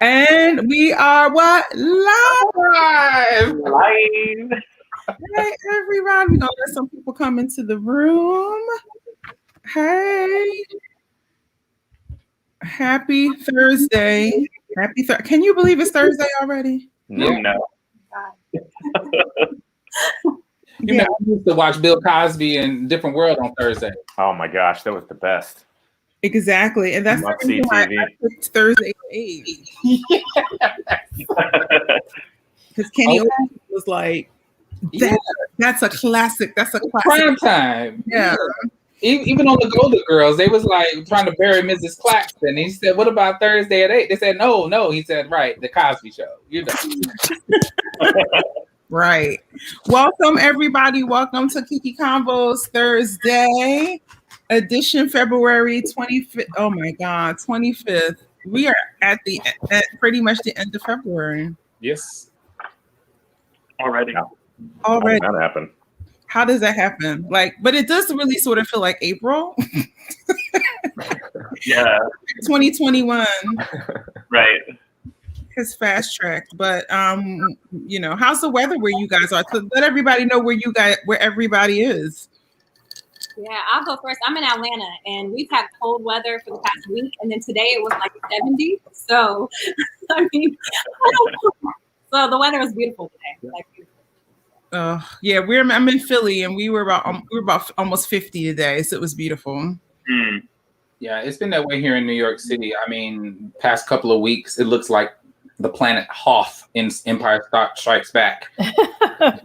And we are what? Live! Live! Hey, everybody. We're going to let some people come into the room. Hey. Happy Thursday. Can you believe it's Thursday already? Yeah. No. You know, I used to watch Bill Cosby and Different World on Thursday. Oh my gosh, that was the best. Exactly. And that's the reason why I picked Thursday at 8. Because Kenny was like, that's a classic. That's a classic. Prime time. Yeah. Even on the Golden Girls, they was like trying to bury Mrs. Claxton. He said, "What about Thursday at 8?" They said, "No." He said, "Right, the Cosby Show." You know. Right. Welcome, everybody. Welcome to Kiki Convos Thursday edition, February 25th. Oh my God, 25th. We are at pretty much the end of February. Yes. Already. How did that happen? How does that happen? But it does really sort of feel like April. Yeah. 2021. Right. It's fast tracked, but how's the weather where you guys are? To let everybody know where everybody is. Yeah, I'll go first. I'm in Atlanta, and we've had cold weather for the past week, and then today it was like 70. So, I mean, so the weather was beautiful today. Yeah, I'm in Philly, and we were about almost 50 today, so it was beautiful. Mm. Yeah, it's been that way here in New York City. I mean, past couple of weeks, it looks like the planet Hoth in Empire Strikes Back.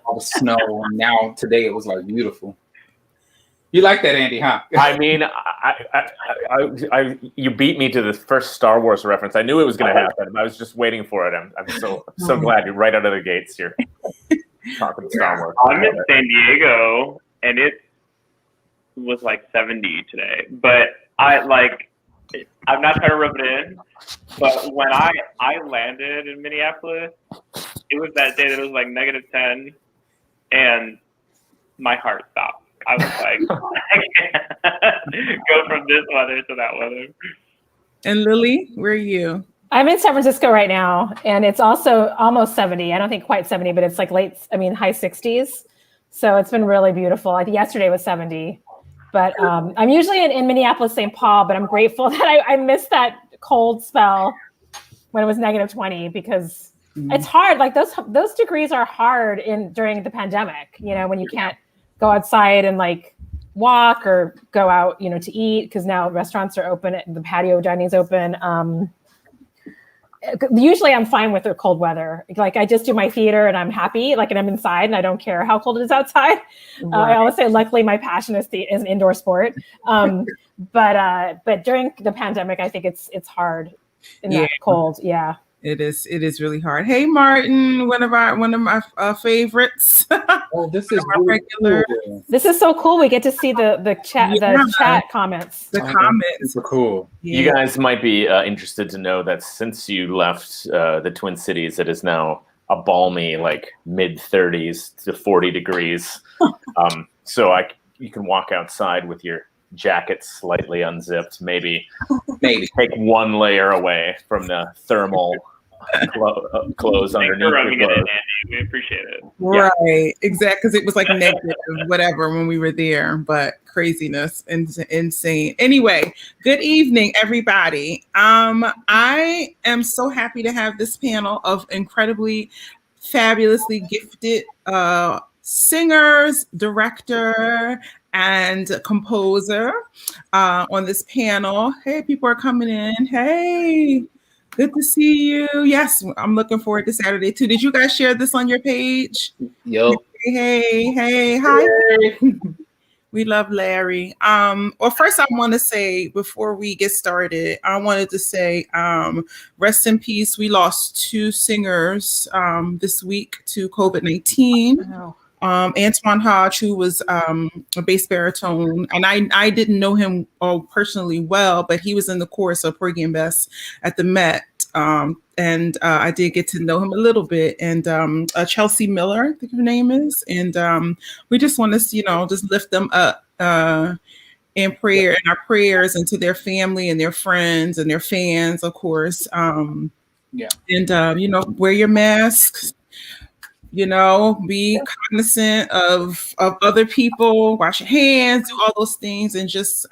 All the snow, and now today it was like beautiful. You like that, Andy, huh? I mean, you beat me to the first Star Wars reference. I knew it was going to happen. I was just waiting for it. I'm so glad you're right out of the gates here. Talking Star Wars. I'm in San Diego, and it was like 70 today. But I'm not trying to rub it in, but when I landed in Minneapolis, it was that day that it was like -10, and my heart stopped. I was like, I can't go from this weather to that weather. And Lily, where are you? I'm in San Francisco right now, and it's also almost 70. I don't think quite 70, but it's like high 60s. So it's been really beautiful. I think yesterday was 70. But I'm usually in Minneapolis, St. Paul, but I'm grateful that I missed that cold spell when it was -20 because it's hard. Like those degrees are hard during the pandemic, when you can't go outside and walk or go out, to eat because now restaurants are open and the patio dining's open. Usually I'm fine with the cold weather. I just do my theater and I'm happy, and I'm inside and I don't care how cold it is outside. Right. I always say, luckily my passion is an indoor sport. But during the pandemic, I think it's hard in that cold. Yeah. It is really hard. Hey, Martin, one of my favorites. Oh, this is really regular. Cool. This is so cool. We get to see the chat comments. The comments are cool. Yeah. You guys might be interested to know that since you left the Twin Cities, it is now a balmy mid-30s to 40 degrees. So you can walk outside with your jacket slightly unzipped, maybe take one layer away from the thermal clothes underneath your clothes. Andy. We appreciate it. Right, yeah. Exactly, because it was negative whatever when we were there, but craziness, insane. Anyway, good evening, everybody. I am so happy to have this panel of incredibly, fabulously gifted singers, director, and composer on this panel. Hey, people are coming in. Hey, good to see you. Yes, I'm looking forward to Saturday too. Did you guys share this on your page? Yo. Hey, hi. Hey. We love Larry. Well, first I want to say, before we get started, I wanted to say rest in peace. We lost 2 singers this week to COVID-19. Wow. Antoine Hodge, who was a bass baritone, and I didn't know him personally well, but he was in the chorus of Porgy and Bess at the Met, and I did get to know him a little bit. And Chelsea Miller, I think her name is, and we just want to, just lift them up in prayer, and our prayers, and to their family and their friends and their fans, of course. Yeah. And, wear your masks, be cognizant of other people, wash your hands, do all those things, and just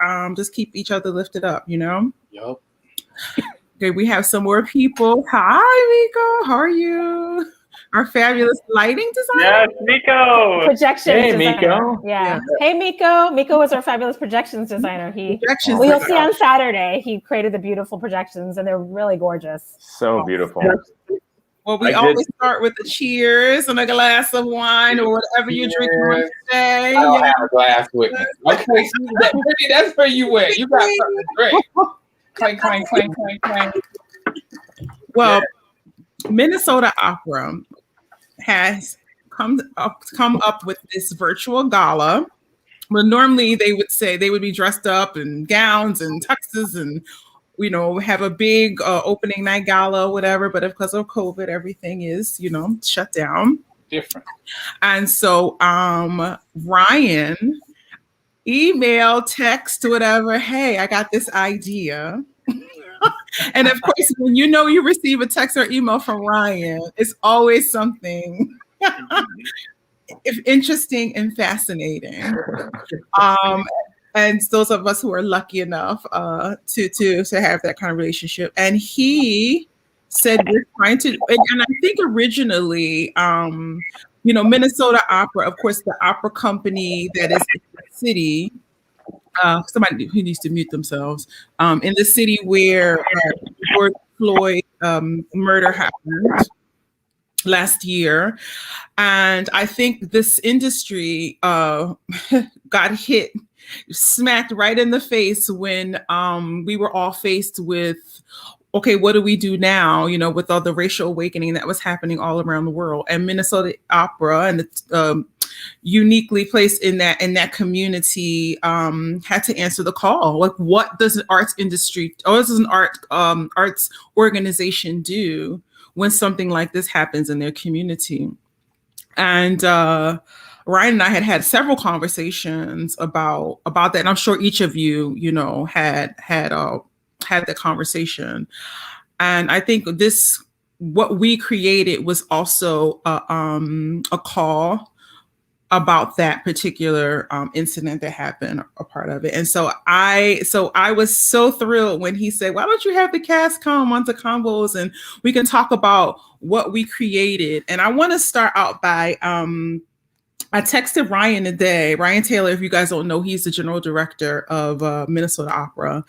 keep each other lifted up, Yep. Okay, we have some more people. Hi, Miko. How are you? Our fabulous lighting designer. Yes, Miko. Projections Hey, designer. Miko. Yeah. Hey, Miko. Miko was our fabulous projections designer. Projections You'll designer. see on Saturday, he created the beautiful projections, and they're really gorgeous. So beautiful. Well, we always start with the cheers and a glass of wine or whatever you drink on today. I don't have a glass with me. Okay, that's where you went. You got something great. Clank, clank, clank, clank, clank. Well, Minnesota Opera has come up with this virtual gala. Well, normally they would be dressed up in gowns and tuxes and have a big opening night gala, whatever. But because of COVID, everything is shut down. Different. And so Ryan, email, text, whatever. Hey, I got this idea. And of course, when you receive a text or email from Ryan, it's always something interesting and fascinating. And those of us who are lucky enough to have that kind of relationship. And he said, we're trying to, and I think originally, Minnesota Opera, of course, the opera company that is in the city, somebody who needs to mute themselves, in the city where George Floyd murder happened last year. And I think this industry got hit, smacked right in the face when we were all faced with, okay, what do we do now? With all the racial awakening that was happening all around the world. And Minnesota Opera, and it's uniquely placed in that community, had to answer the call. Like, what does an arts industry, or what does an arts organization do when something like this happens in their community? And Ryan and I had several conversations about that, and I'm sure each of you, had that conversation. And I think what we created was also a call about that particular incident that happened, a part of it. And so I was so thrilled when he said, why don't you have the cast come onto Combos and we can talk about what we created. And I want to start out by I texted Ryan today. Ryan Taylor, if you guys don't know, he's the general director of Minnesota Opera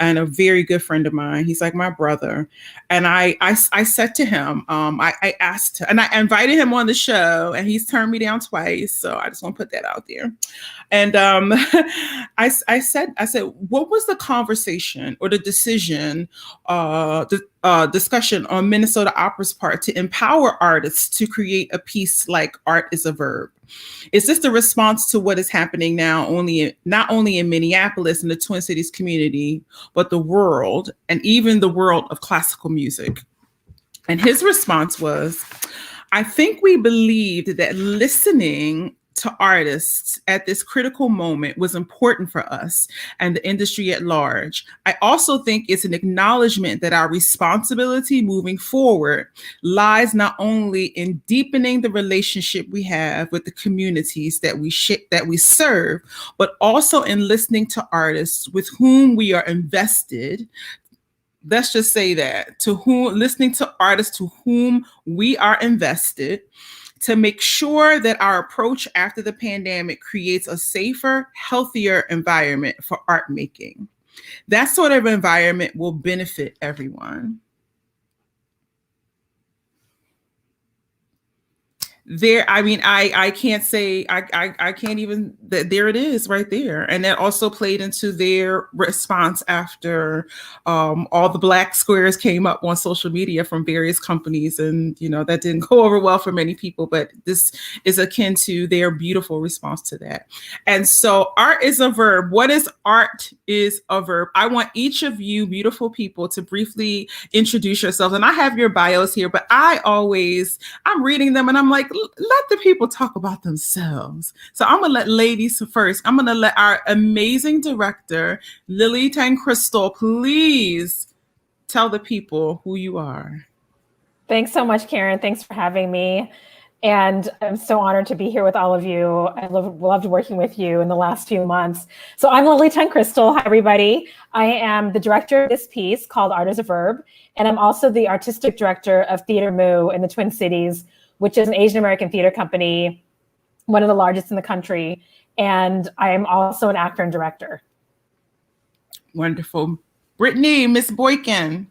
and a very good friend of mine. He's like my brother. And I said to him, I asked, and I invited him on the show, and he's turned me down twice. So I just want to put that out there. And I said, what was the conversation or the decision, discussion on Minnesota Opera's part to empower artists to create a piece like Art is a Verb? Is this the response to what is happening now, not only in Minneapolis and the Twin Cities community, but the world, and even the world of classical music? And his response was, I think we believed that listening to artists at this critical moment was important for us and the industry at large. I also think it's an acknowledgement that our responsibility moving forward lies not only in deepening the relationship we have with the communities that we serve, but also in listening to artists with whom we are invested. Let's just say that, listening to artists to whom we are invested, to make sure that our approach after the pandemic creates a safer, healthier environment for art making. That sort of environment will benefit everyone. I can't say, I can't even, there it is right there. And that also played into their response after all the black squares came up on social media from various companies. And, that didn't go over well for many people, but this is akin to their beautiful response to that. And so Art is a Verb. What is Art is a Verb? I want each of you beautiful people to briefly introduce yourselves. And I have your bios here, but I'm reading them and I'm like, let the people talk about themselves. So I'm going to let ladies first. I'm going to let our amazing director, Lily Tang Crystal, please tell the people who you are. Thanks so much, Karen. Thanks for having me. And I'm so honored to be here with all of you. I loved working with you in the last few months. So I'm Lily Crystal. Hi, everybody. I am the director of this piece called Art is a Verb. And I'm also the artistic director of Theater Moo in the Twin Cities, which is an Asian American theater company, one of the largest in the country. And I am also an actor and director. Wonderful. Brittany, Miss Boykin.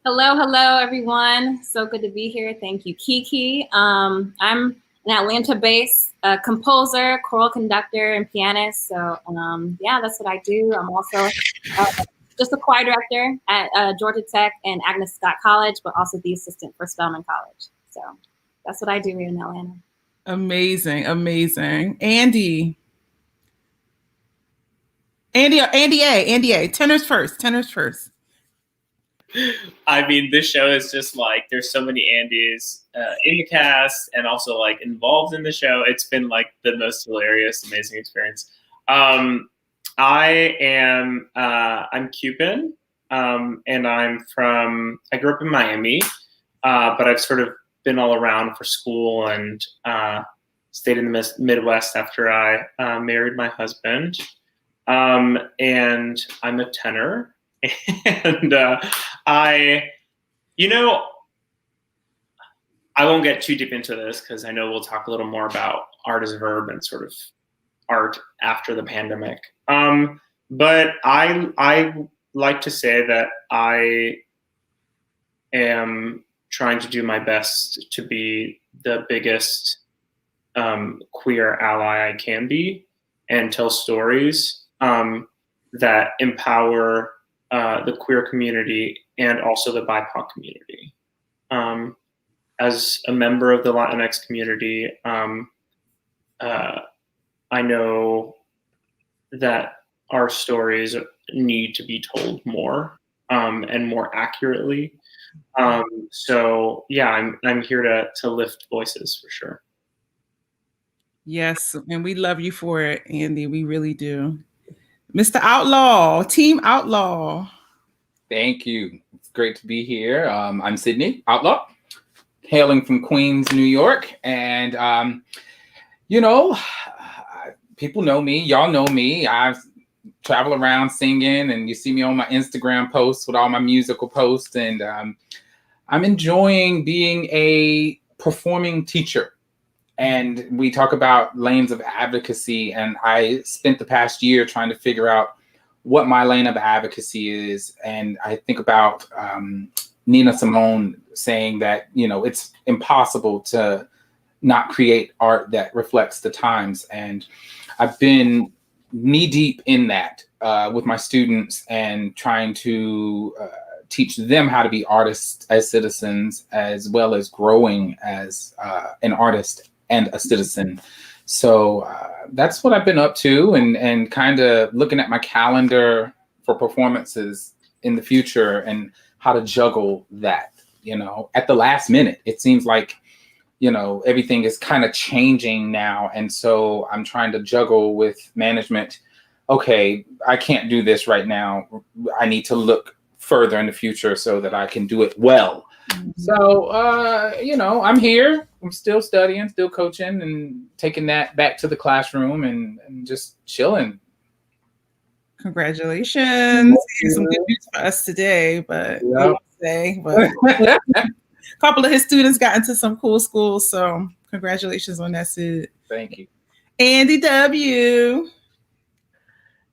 Hello, everyone. So good to be here. Thank you, Kiki. I'm an Atlanta-based composer, choral conductor, and pianist. So yeah, that's what I do. I'm also just a choir director at Georgia Tech and Agnes Scott College, but also the assistant for Spelman College. So that's what I do here in Atlanta. Amazing, amazing. Andy A. Tenors first. I mean, this show is just like, there's so many Andys in the cast and also like involved in the show. It's been like the most hilarious, amazing experience. I'm Cuban, and I grew up in Miami, but I've sort of been all around for school and stayed in the Midwest after I married my husband. And I'm a tenor. And I won't get too deep into this because I know we'll talk a little more about art as a verb and sort of art after the pandemic. But I like to say that I am trying to do my best to be the biggest queer ally I can be and tell stories that empower the queer community and also the BIPOC community. As a member of the Latinx community, I know that our stories need to be told more and more accurately. So yeah, I'm here to lift voices for sure. Yes, and we love you for it, Andy. We really do. Mr. Outlaw, Team Outlaw. Thank you. It's great to be here. I'm Sydney Outlaw, hailing from Queens, New York. And, people know me. Y'all know me. I travel around singing, and you see me on my Instagram posts with all my musical posts. And I'm enjoying being a performing teacher. And we talk about lanes of advocacy. And I spent the past year trying to figure out what my lane of advocacy is. And I think about Nina Simone saying that, it's impossible to not create art that reflects the times. And I've been knee deep in that with my students and trying to teach them how to be artists as citizens, as well as growing as an artist and a citizen. So that's what I've been up to, and kind of looking at my calendar for performances in the future and how to juggle that, at the last minute. It seems like, everything is kind of changing now. And so I'm trying to juggle with management. Okay, I can't do this right now. I need to look further in the future so that I can do it well. Mm-hmm. So, I'm here. I'm still studying, still coaching, and taking that back to the classroom and just chilling. Congratulations. Some good news for us today, but a couple of his students got into some cool schools. So congratulations on that, Sid. Thank you. Andy W.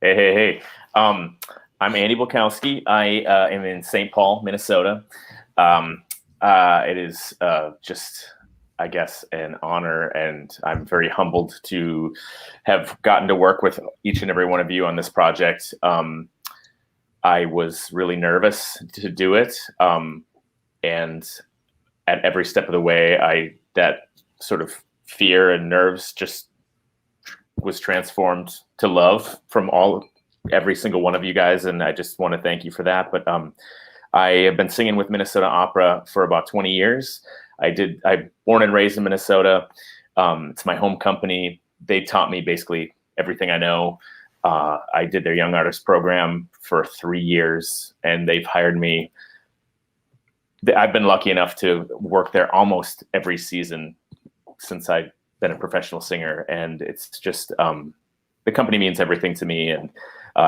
Hey. I'm Andy Bukowski. I am in St. Paul, Minnesota. It is just, I guess, an honor, and I'm very humbled to have gotten to work with each and every one of you on this project. I was really nervous to do it, and at every step of the way, that sort of fear and nerves just was transformed to love from every single one of you guys, and I just want to thank you for that. But I have been singing with Minnesota Opera for about 20 years. I'm born and raised in Minnesota. It's my home company. They taught me basically everything I know. I did their Young Artist program for 3 years, and they've hired me I've been lucky enough to work there almost every season since I've been a professional singer, and it's just the company means everything to me, and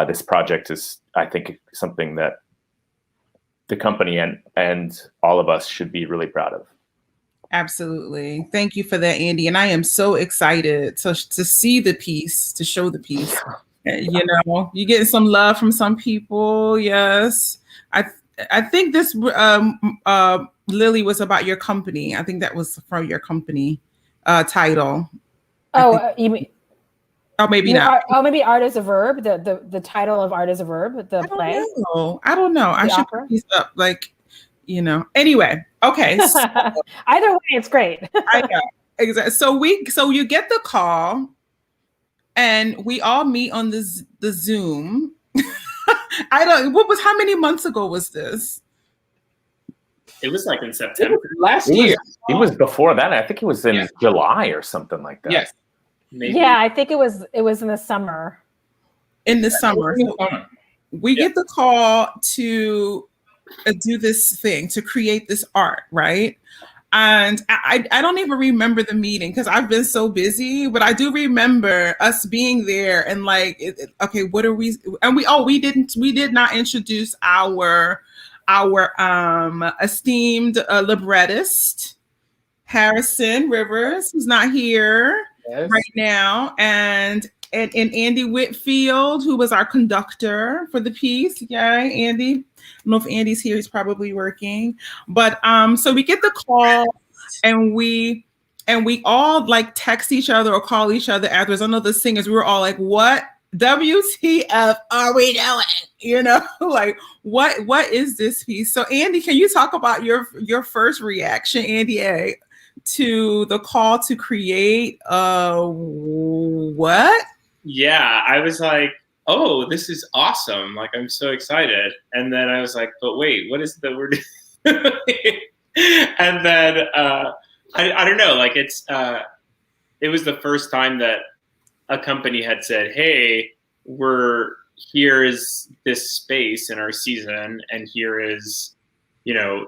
this project is, I think, something that the company and all of us should be really proud of. Absolutely. Thank you for that, Andy. And I am so excited to see the piece, to show the piece. You know, you're getting some love from some people. Yes. I think this Lily was about your company. I think that was from your company title. You mean? Oh, maybe not. Maybe Art is a Verb. The title of Art is a Verb. The play. I don't know. I should put these up. You know. Anyway, okay. So, either way, it's great. I know exactly. So you get the call, and we all meet on the Zoom. How many months ago was this? It was like in September last year. It was before that. I think it was in July or something like that. Yes. Maybe. Yeah, I think it was in the summer. In the summer. We get the call to do this thing, to create this art, right? And I don't even remember the meeting because I've been so busy, but I do remember us being there and okay, what are we? And we did not introduce our esteemed librettist, Harrison Rivers, who's not here right now, and Andy Whitfield, who was our conductor for the piece. Yay, Andy. I don't know if Andy's here, he's probably working. But so we get the call and we all text each other or call each other afterwards. I know the singers, we were all like, what WTF are we doing? You know, what is this piece? So Andy, can you talk about your first reaction, Andy A, to the call to create what? Yeah, I was like, oh, this is awesome. I'm so excited. And then I was like, but wait, what is the word? And then I don't know, it was the first time that a company had said, hey, here is this space in our season, and here is, we're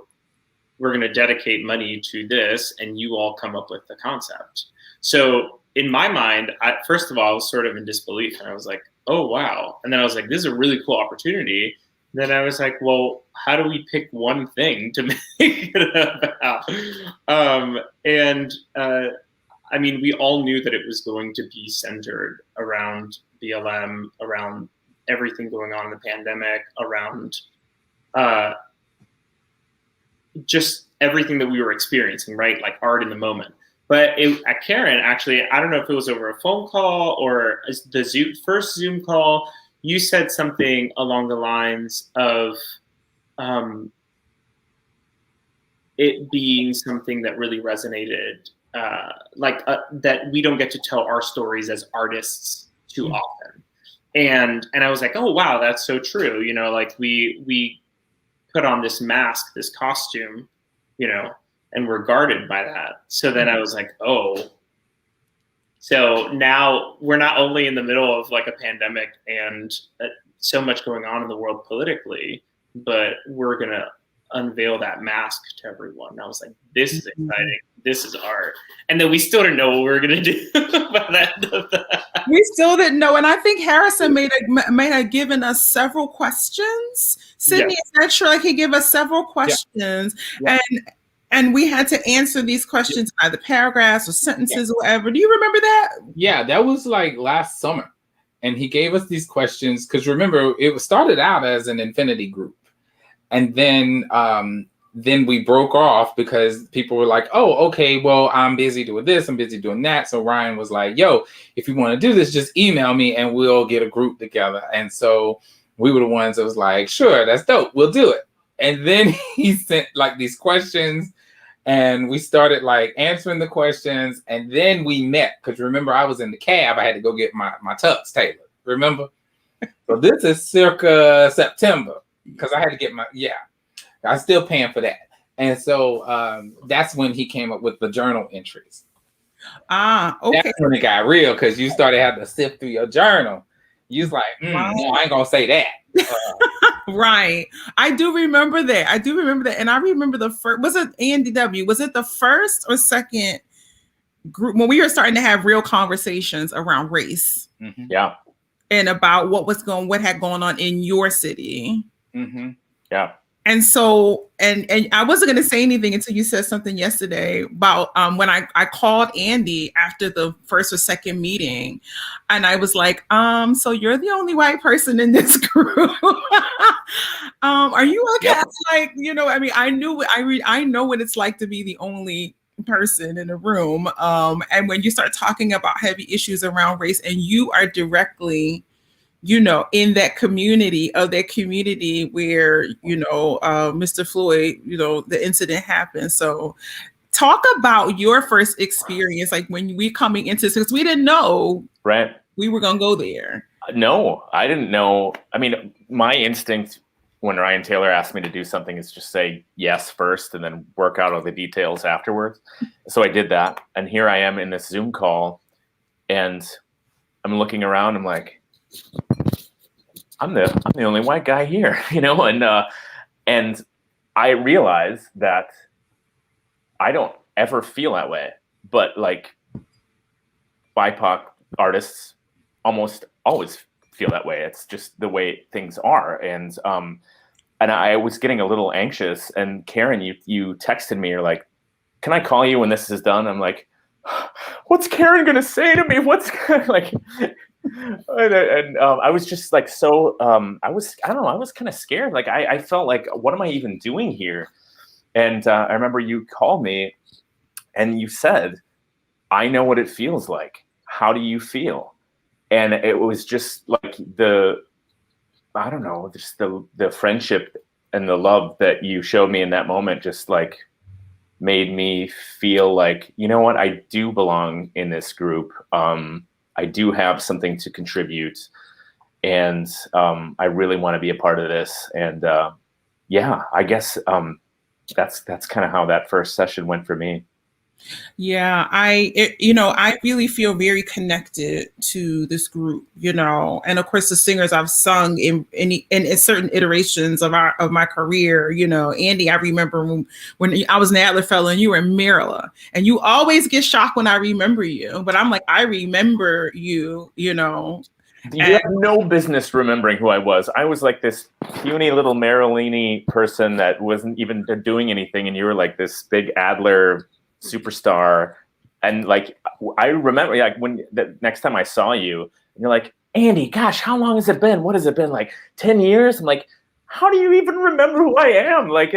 going to dedicate money to this, and you all come up with the concept. So in my mind, first of all, I was sort of in disbelief, and I was like, oh, wow. And then I was like, this is a really cool opportunity. And then I was like, well, how do we pick one thing to make it about? I mean, we all knew that it was going to be centered around BLM, around everything going on in the pandemic, around just everything that we were experiencing, right? Like art in the moment. But at Karen, actually, I don't know if it was over a phone call or the first Zoom call, you said something along the lines of it being something that really resonated, that we don't get to tell our stories as artists too often. And I was like, oh, wow, that's so true. We put on this mask, this costume, and we're guarded by that. So then I was like, oh, so now we're not only in the middle of a pandemic and so much going on in the world politically, but we're going to unveil that mask to everyone. And I was like, this is exciting. This is art. And then we still didn't know what we were going to do by the end of that. We still didn't know. And I think Harrison may have given us several questions. Sydney, is that true? He gave us several questions. Yeah. And we had to answer these questions by the paragraphs or sentences or whatever. Do you remember that? Yeah, that was last summer. And he gave us these questions because remember, it started out as an infinity group. And then we broke off because people were like, oh, okay, well, I'm busy doing this. I'm busy doing that. So Ryan was like, yo, if you want to do this, just email me and we'll get a group together. And so we were the ones that was like, sure, that's dope. We'll do it. And then he sent these questions. And we started answering the questions, and then we met. Because remember, I was in the cab. I had to go get my tux tailored. Remember? So this is circa September because I had to get I'm still paying for that. And so that's when he came up with the journal entries. Ah, okay. That's when it got real because you started having to sift through your journal. You was like, Wow. no, I ain't gonna say that. Right. I do remember that. And I remember the first, was it ANDW? Was it the first or second group when we were starting to have real conversations around race? Mm-hmm. Yeah. And about what had gone on in your city. Mm-hmm. Yeah. And so, and I wasn't going to say anything until you said something yesterday about when I called Andy after the first or second meeting, and I was like, so you're the only white person in this group. Are you okay? Yep. Like, I mean, I know what it's like to be the only person in a room. And when you start talking about heavy issues around race, and you are directly in that community where, Mr. Floyd, the incident happened. So talk about your first experience, like when we coming into this, because we didn't know we were going to go there. No, I didn't know. I mean, my instinct when Ryan Taylor asked me to do something is just say yes first and then work out all the details afterwards. So I did that. And here I am in this Zoom call and I'm looking around. I'm like, I'm the only white guy here, and I realize that I don't ever feel that way, but like BIPOC artists almost always feel that way. It's just the way things are. And I was getting a little anxious, and Karen, you texted me, you're like, can I call you when this is done? I'm like, what's Karen going to say to me? What's like, and I was just like, I was kind of scared. Like, I felt like, what am I even doing here? And I remember you called me and you said, I know what it feels like. How do you feel? And it was just like the friendship and the love that you showed me in that moment just like made me feel like, you know what, I do belong in this group. I do have something to contribute, and I really want to be a part of this. And I guess that's kind of how that first session went for me. Yeah, I really feel very connected to this group, and of course the singers I've sung in certain iterations of my career. Andy, I remember when I was an Adler Fellow and you were in Maryland, and you always get shocked when I remember you, but I'm like, I remember you. You have no business remembering who I was. I was like this puny little Maryland-y person that wasn't even doing anything, and you were like this big Adler superstar. And like, I remember like when the next time I saw you, and you're like, Andy, gosh, how long has it been? What has it been, like 10 years? I'm like, how do you even remember who I am? Like,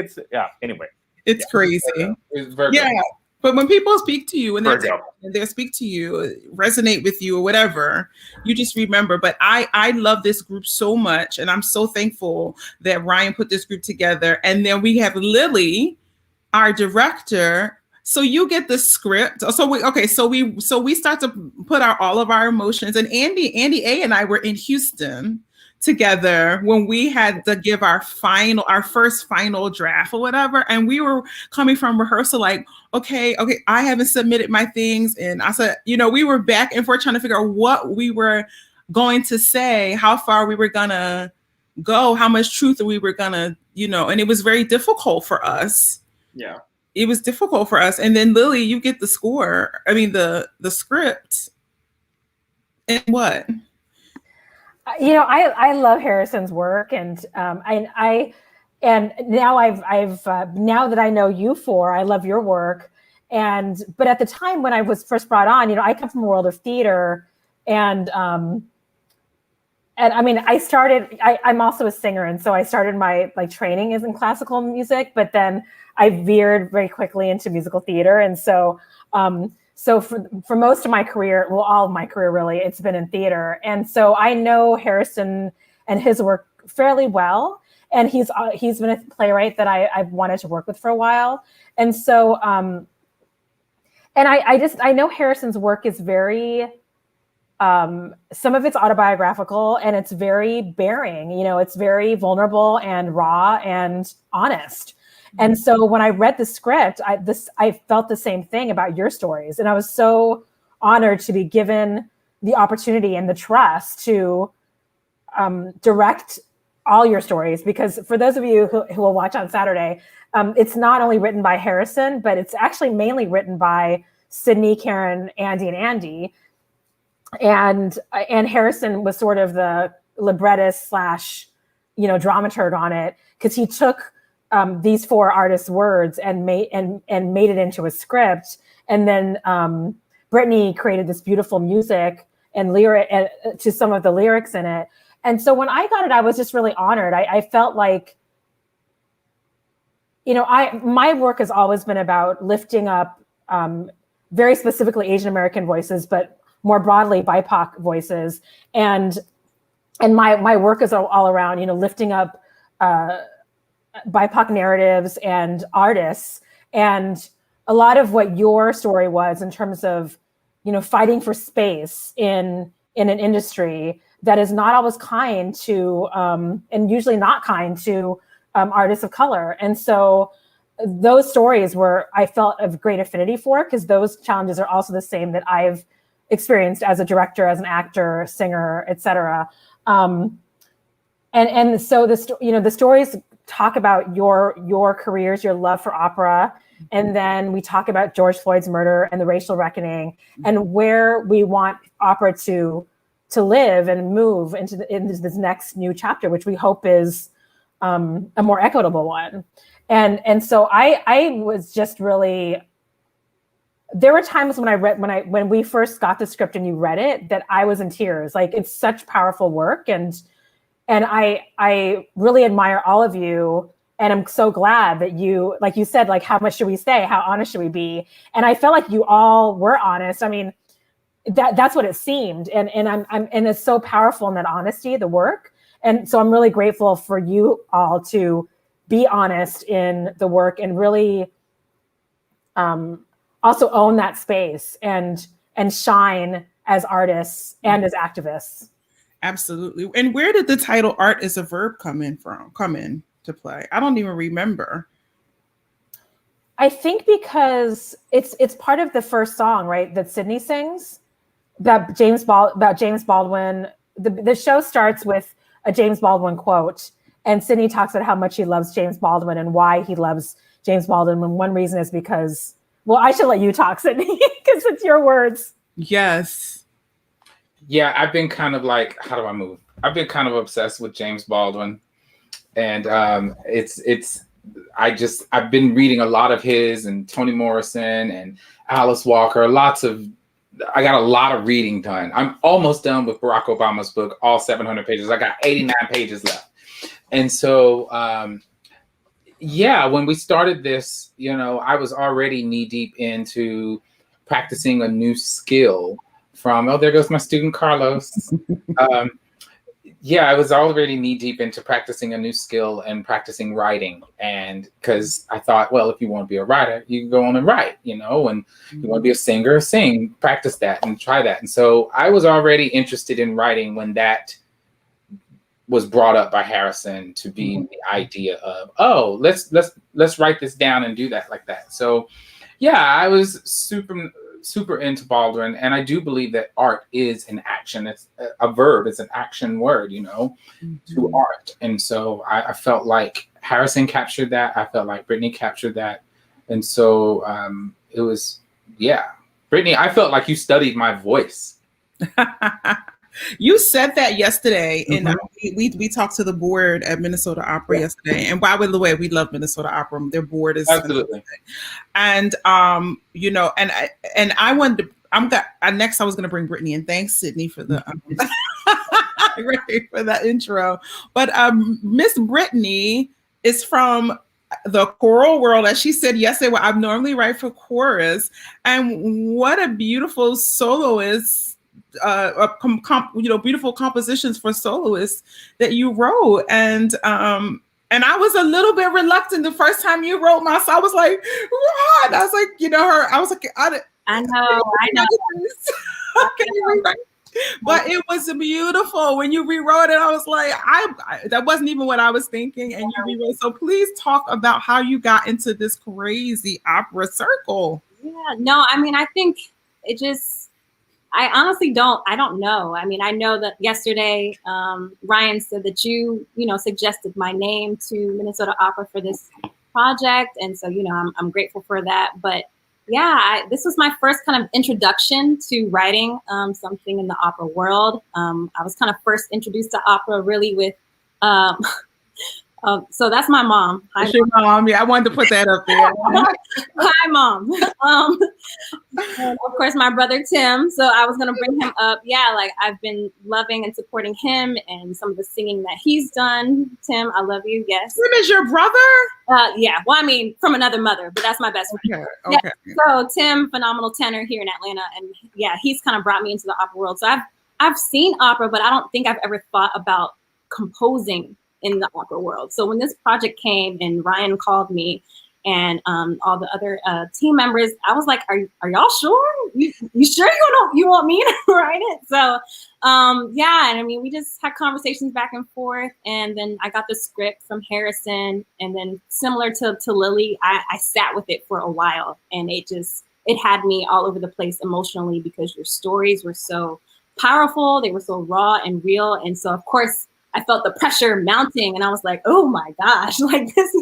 anyway. It's crazy. It's Virgo. Yeah. But when people speak to you and they speak to you, resonate with you or whatever, you just remember. But I love this group so much. And I'm so thankful that Ryan put this group together. And then we have Lily, our director. So you get the script. So we start to put all of our emotions. And Andy A and I were in Houston together when we had to give our first final draft or whatever. And we were coming from rehearsal like, okay, I haven't submitted my things. And I said, we were back and forth trying to figure out what we were going to say, how far we were gonna go, how much truth we were gonna, and it was very difficult for us. Yeah. It was difficult for us. And then Lily, you get the score. I mean, the script. And what? I love Harrison's work, and and now I've now that I know you four, I love your work. But at the time when I was first brought on, I come from a world of theater, and I mean, I'm also a singer, and so I started my training is in classical music, but then I veered very quickly into musical theater, and so for most of my career, well, all of my career really, it's been in theater. And so I know Harrison and his work fairly well. And he's been a playwright that I've wanted to work with for a while. And so, and I know Harrison's work is very, some of it's autobiographical and it's very bearing, it's very vulnerable and raw and honest. And so when I read the script, I felt the same thing about your stories. And I was so honored to be given the opportunity and the trust to direct all your stories, because for those of you who will watch on Saturday, it's not only written by Harrison, but it's actually mainly written by Sydney, Karen, Andy, and Andy. And Harrison was sort of the librettist / dramaturg on it, because he took these 4 artists' words and made it into a script. And then Brittany created this beautiful music and lyric to some of the lyrics in it. And so when I got it, I was just really honored. I felt like, my work has always been about lifting up very specifically Asian American voices, but more broadly BIPOC voices. And my work is all around, lifting up BIPOC narratives and artists. And a lot of what your story was in terms of, fighting for space in an industry that is not always kind to, and usually not kind to artists of color. And so those stories I felt of great affinity for, because those challenges are also the same that I've experienced as a director, as an actor, singer, etc. And so the stories talk about your careers, your love for opera, and then we talk about George Floyd's murder and the racial reckoning, and where we want opera to live and move into this next new chapter, which we hope is a more equitable one. And so I was just really. There were times when we first got the script and you read it that I was in tears. Like, it's such powerful work, and I really admire all of you, and I'm so glad that you, like you said, like, how much should we say? How honest should we be? And I felt like you all were honest. I mean, that's what it seemed, and it's so powerful in that honesty, the work. And so I'm really grateful for you all to be honest in the work and really also own that space and shine as artists and as activists. Absolutely. And where did the title "Art is a Verb" come into play? I don't even remember. I think because it's part of the first song, right, that Sydney sings, about James Baldwin. The show starts with a James Baldwin quote, and Sydney talks about how much he loves James Baldwin and why he loves James Baldwin. And one reason is because, well, I should let you talk, Sydney, because it's your words. Yes. Yeah, I've been kind of like, how do I move? I've been kind of obsessed with James Baldwin, and I've been reading a lot of his, and Toni Morrison and Alice Walker. I got a lot of reading done. I'm almost done with Barack Obama's book, all 700 pages. I got 89 pages left, and so when we started this, I was already knee deep into practicing a new skill. There goes my student Carlos. I was already knee deep into practicing a new skill and practicing writing. And because I thought, well, if you want to be a writer, you can go on and write, and you want to be a singer, sing, practice that and try that. And so I was already interested in writing when that was brought up by Harrison to be the idea of, let's write this down and do that like that. So I was super into Baldwin, and I do believe that art is an action. It's a verb. It's an action word, to art. And so I felt like Harrison captured that. I felt like Brittany captured that. And so it was, Brittany, I felt like you studied my voice. You said that yesterday, and we talked to the board at Minnesota Opera yesterday. And by the way, we love Minnesota Opera. Their board is absolutely, and and I wanted to. Next, I was going to bring Brittany, and thanks Sydney for the for that intro. But Miss Brittany is from the choral world, as she said yesterday. Well, I normally write for chorus, and what a beautiful soloist. Beautiful compositions for soloists that you wrote, and I was a little bit reluctant the first time you wrote my song. I was like, what? I was like, I was like, I know. Can you rewrite? But it was beautiful when you rewrote it. I was like, that wasn't even what I was thinking, and you rewrote. So please talk about how you got into this crazy opera circle. Yeah, no, I mean, I think it just. I honestly don't. I don't know. I mean, I know that yesterday Ryan said that you suggested my name to Minnesota Opera for this project, and so I'm grateful for that. But yeah, this was my first kind of introduction to writing something in the opera world. I was kind of first introduced to opera really with. So that's my mom. That's your mom. Yeah, I wanted to put that up there. Hi, Mom. And of course, my brother Tim. So I was gonna bring him up. Yeah, like I've been loving and supporting him and some of the singing that he's done. Tim, I love you. Yes. Tim is your brother? Yeah. Well, I mean, from another mother, but that's my best friend. Okay. Yeah. So Tim, phenomenal tenor here in Atlanta, and yeah, he's kind of brought me into the opera world. So I've seen opera, but I don't think I've ever thought about composing in the opera world. So when this project came and Ryan called me and all the other team members, I was like, are y'all sure? You sure you want me to write it? So yeah, and I mean, we just had conversations back and forth, and then I got the script from Harrison, and then similar to Lily, I sat with it for a while, and it had me all over the place emotionally because your stories were so powerful, they were so raw and real, and so of course I felt the pressure mounting, and I was like, oh my gosh, like this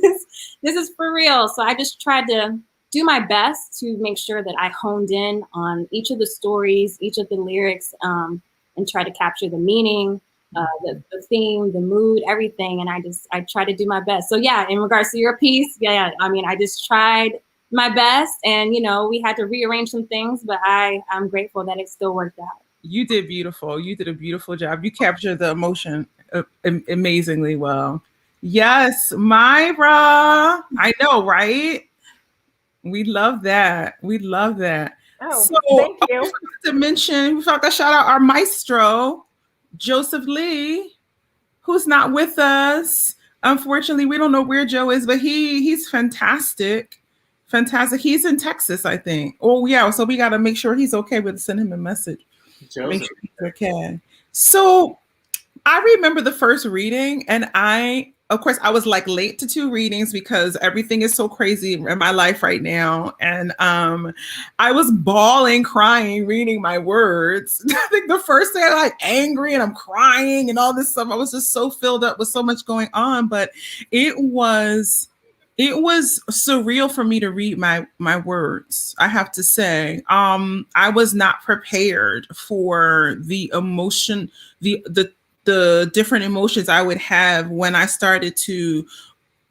is for real. So I just tried to do my best to make sure that I honed in on each of the stories, each of the lyrics, and try to capture the meaning, the theme, the mood, everything. And I try to do my best. So yeah, in regards to your piece, yeah, I mean, I just tried my best, and we had to rearrange some things, but I'm grateful that it still worked out. You did beautiful. You did a beautiful job. You captured the emotion amazingly well. Yes, Myra. I know, right? We love that. We love that. Oh, so, thank you. We forgot to mention, we forgot to shout out our maestro, Joseph Lee, who's not with us. Unfortunately, we don't know where Joe is, but he's fantastic. Fantastic. He's in Texas, I think. Oh, yeah. So we got to make sure he's okay. We'll send him a message. Make sure he's okay. So I remember the first reading, and of course, I was like late to 2 readings because everything is so crazy in my life right now. And I was bawling, crying, reading my words. I think the first day I like angry and I'm crying and all this stuff. I was just so filled up with so much going on, but it was surreal for me to read my words. I have to say, I was not prepared for the emotion, the different emotions I would have when I started to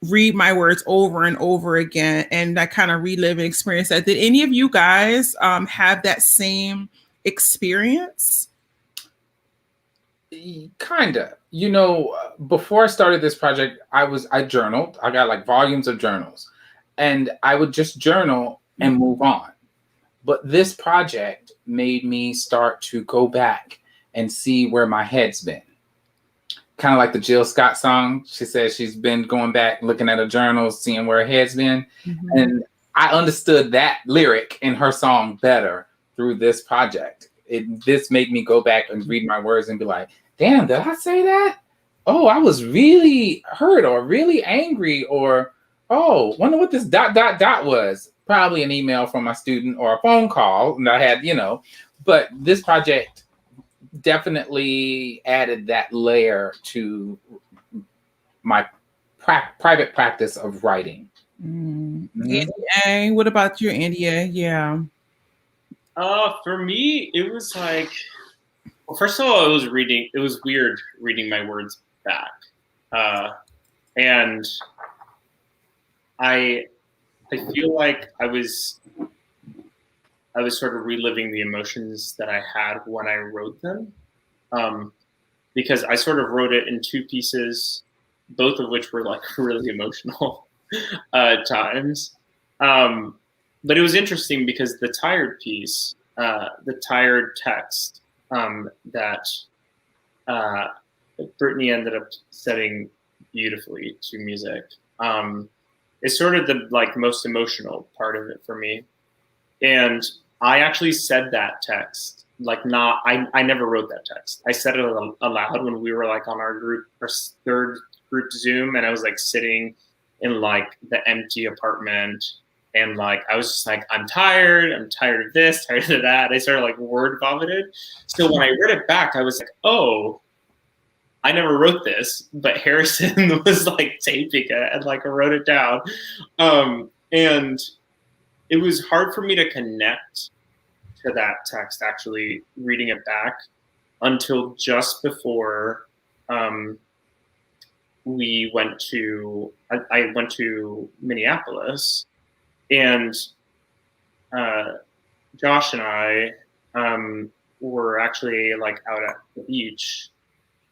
read my words over and over again, and I kind of relive and experience that. Did any of you guys have that same experience? Kinda. Before I started this project, I journaled. I got like volumes of journals, and I would just journal and move on. But this project made me start to go back and see where my head's been. Kind of like the Jill Scott song. She says she's been going back, looking at her journals, seeing where her head's been. Mm-hmm. And I understood that lyric in her song better through this project. This made me go back and read my words and be like, damn, did I say that? Oh, I was really hurt or really angry, or, oh, wonder what this ... was. Probably an email from my student or a phone call. And I had, but this project definitely added that layer to my private practice of writing. Andy A, what about you, Andy A? Yeah. For me, it was like, well, first of all, it was weird reading my words back. And I feel like I was sort of reliving the emotions that I had when I wrote them. Because I sort of wrote it in 2 pieces, both of which were like really emotional times. But it was interesting because the tired piece, the tired text that Brittany ended up setting beautifully to music is sort of the like most emotional part of it for me. And I actually said that text, I never wrote that text. I said it aloud when we were like on our 3rd group Zoom, and I was like sitting in like the empty apartment, And like, I was just like, I'm tired of this, tired of that. I started like word vomited. So when I read it back, I was like, oh, I never wrote this, but Harrison was like taping it and like wrote it down. And it was hard for me to connect to that text, actually reading it back, until just before we went to, I went to Minneapolis, and Josh and I were actually like out at the beach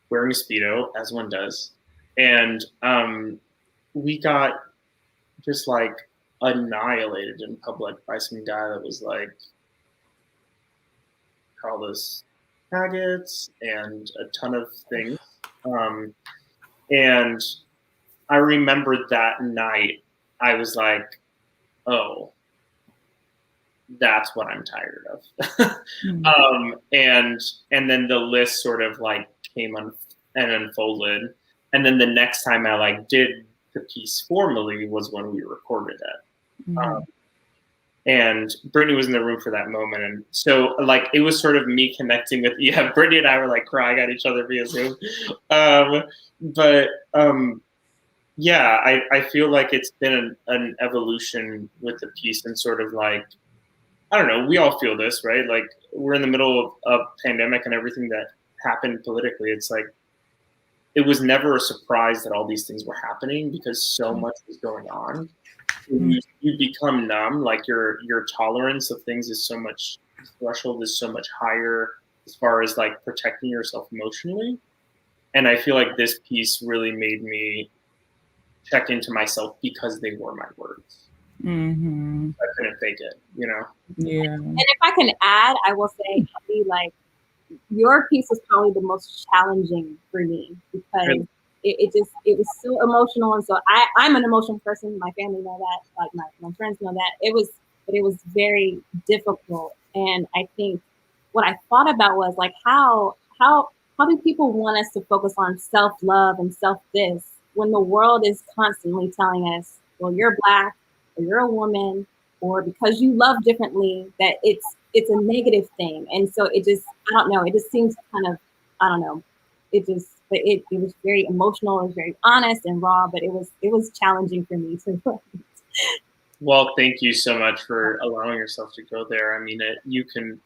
wearing a Speedo, as one does. And we got just like annihilated in public by some guy that was like, called us faggots and a ton of things. And I remember that night, I was like, oh, that's what I'm tired of. And then the list sort of like came on and unfolded. And then the next time I like did the piece formally was when we recorded it. And Brittany was in the room for that moment. And so like, it was sort of me connecting with, Brittany and I were like crying at each other via Zoom. Yeah, I feel like it's been an evolution with the piece, and sort of like, I don't know, we all feel this, right? Like, we're in the middle of a pandemic and everything that happened politically. It's like, it was never a surprise that all these things were happening because so much was going on. You become numb, like your tolerance of things is so much, threshold is so much higher as far as like protecting yourself emotionally. And I feel like this piece really made me check into myself because they were my words. I couldn't fake it, Yeah. And if I can add, I will say, like, your piece was probably the most challenging for me because it was so emotional. And so I'm an emotional person. My family know that, like my friends know that. It was very difficult. And I think what I thought about was like, how do people want us to focus on self-love and self-this when the world is constantly telling us, well, you're Black, or you're a woman, or because you love differently, that it's a negative thing. And so it just, I don't know, it just seems kind of, I don't know, it was very emotional, it was very honest and raw, but it was challenging for me to Well, thank you so much for allowing yourself to go there. I mean, you can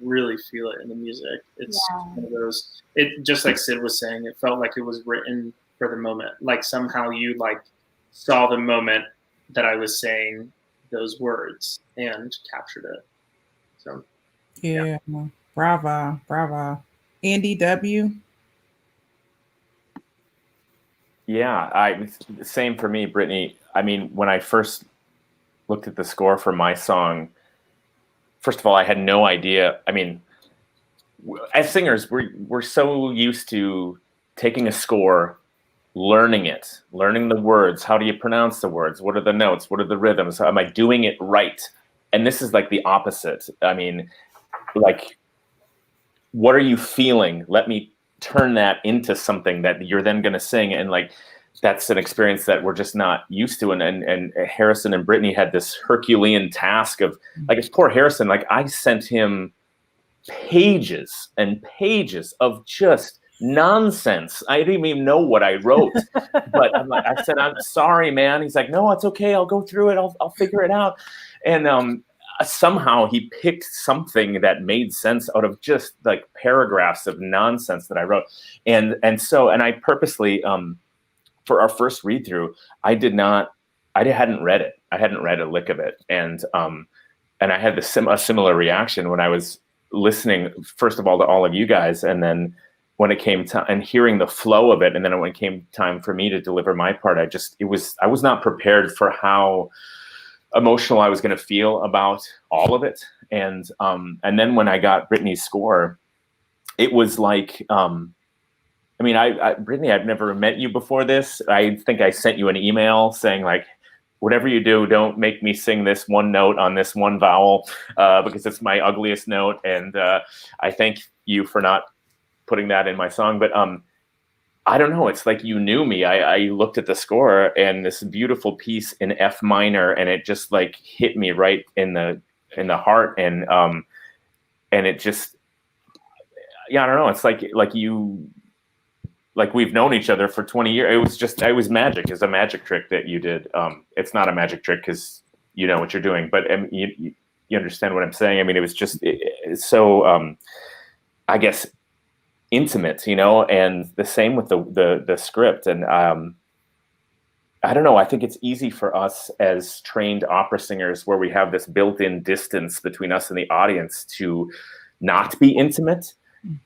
really feel it in the music. It's one of those, it just like Sid was saying, it felt like it was written for the moment. Like somehow you like saw the moment that I was saying those words and captured it. So yeah. Brava. Andy W. Yeah, same for me, Brittany. I mean, when I first looked at the score for my song, first of all, I had no idea. I mean, as singers, we're so used to taking a score, learning it, learning the words. How do you pronounce the words? What are the notes? What are the rhythms? Am I doing it right? And this is like the opposite. I mean, like, what are you feeling? Let me turn that into something that you're then going to sing. And like, that's an experience that we're just not used to. And Harrison and Brittany had this Herculean task of, like, it's poor Harrison. Like, I sent him pages and pages of just nonsense. I didn't even know what I wrote, but I said, I'm sorry, man. He's like, no, it's okay. I'll go through it. I'll figure it out. And somehow he picked something that made sense out of just like paragraphs of nonsense that I wrote. And I purposely, for our first read through, I hadn't read it. I hadn't read a lick of it. And I had a similar reaction when I was listening, first of all, to all of you guys. And then when it came to and hearing the flow of it. And then when it came time for me to deliver my part, I was not prepared for how emotional I was going to feel about all of it. And then when I got Brittany's score, it was like, I mean, Brittany, I've never met you before this. I think I sent you an email saying like, whatever you do, don't make me sing this one note on this one vowel because it's my ugliest note. And I thank you for not putting that in my song. But I don't know. It's like you knew me. I looked at the score and this beautiful piece in F minor, and it just like hit me right in the heart, and it just, yeah, I don't know. It's like we've known each other for 20 years. It was magic. It's a magic trick that you did. It's not a magic trick because you know what you're doing, but you understand what I'm saying. I mean, it was just it's so I guess intimate, you know, and the same with the script. And I don't know, I think it's easy for us as trained opera singers, where we have this built-in distance between us and the audience, to not be intimate.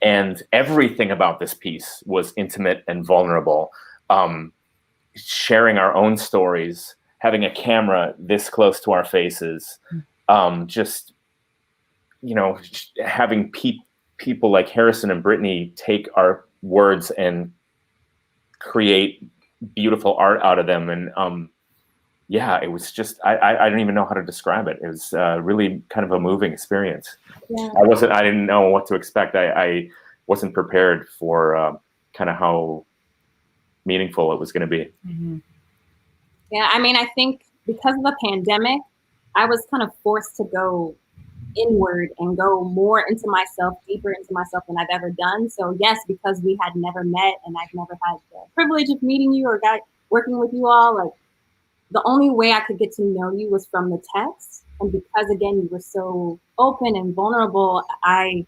And everything about this piece was intimate and vulnerable. Sharing our own stories, having a camera this close to our faces, just, you know, having people like Harrison and Brittany take our words and create beautiful art out of them. And yeah, it was just, I don't even know how to describe it. It was really kind of a moving experience. Yeah. I didn't know what to expect. I wasn't prepared for kind of how meaningful it was going to be. Mm-hmm. Yeah, I mean, I think because of the pandemic, I was kind of forced to go inward and go more into myself, deeper into myself than I've ever done. So yes, because we had never met and I've never had the privilege of meeting you or working with you all, like the only way I could get to know you was from the text. And because again, you were so open and vulnerable, I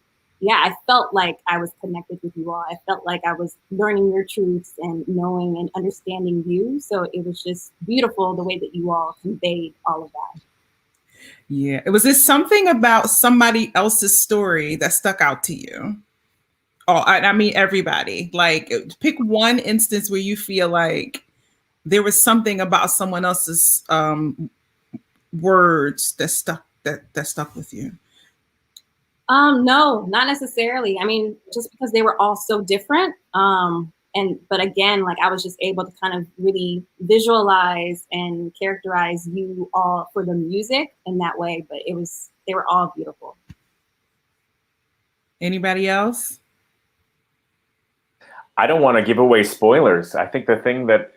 felt like I was connected with you all. I felt like I was learning your truths and knowing and understanding you. So it was just beautiful the way that you all conveyed all of that. Yeah. Was there something about somebody else's story that stuck out to you? Oh, I mean, everybody. Like, pick one instance where you feel like there was something about someone else's words that stuck with you. No, not necessarily. I mean, just because they were all so different. But again, like I was just able to kind of really visualize and characterize you all for the music in that way. But they were all beautiful. Anybody else? I don't want to give away spoilers. I think the thing that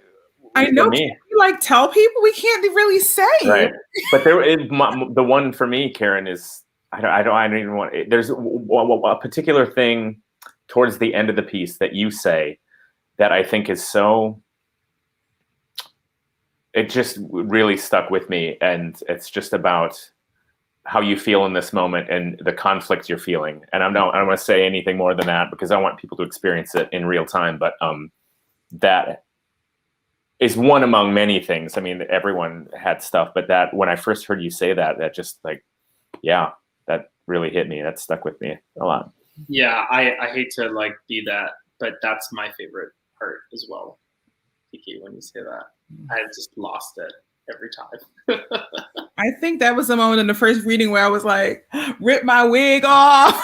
I know we like tell people, we can't really say. Right. But the one for me, Karen, is I don't even want. There's a particular thing towards the end of the piece that you say that I think is so. It just really stuck with me, and it's just about how you feel in this moment and the conflict you're feeling. And I don't want to say anything more than that because I want people to experience it in real time. But that is one among many things. I mean, everyone had stuff, but that when I first heard you say that just like, yeah, that really hit me. That stuck with me a lot. Yeah, I hate to like be that, but that's my favorite part as well. Kiki, when you say that, I just lost it every time. I think that was the moment in the first reading where I was like, rip my wig off.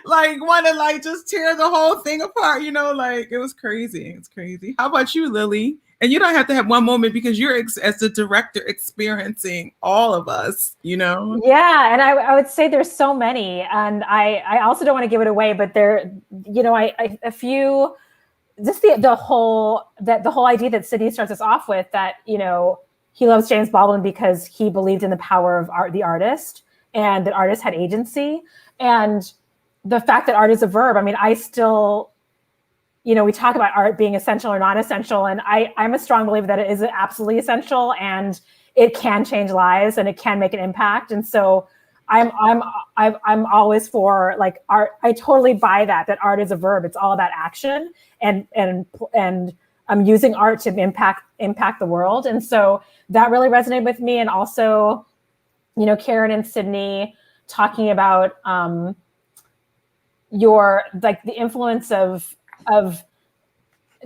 Like want to like just tear the whole thing apart, you know, like it was crazy. It's crazy. How about you, Lily? And you don't have to have one moment because you're as the director experiencing all of us, you know? Yeah. And I would say there's so many, and I also don't want to give it away, but there, you know, a few, just the whole idea that Sydney starts us off with, that, you know, he loves James Baldwin because he believed in the power of the artist, and that artists had agency. And the fact that art is a verb, I mean, I still, you know, we talk about art being essential or non-essential, and I'm a strong believer that it is absolutely essential, and it can change lives and it can make an impact. And so I'm always for like art. I totally buy that art is a verb. It's all about action and I'm using art to impact the world. And so that really resonated with me. And also, you know, Karen and Sydney talking about your like the influence of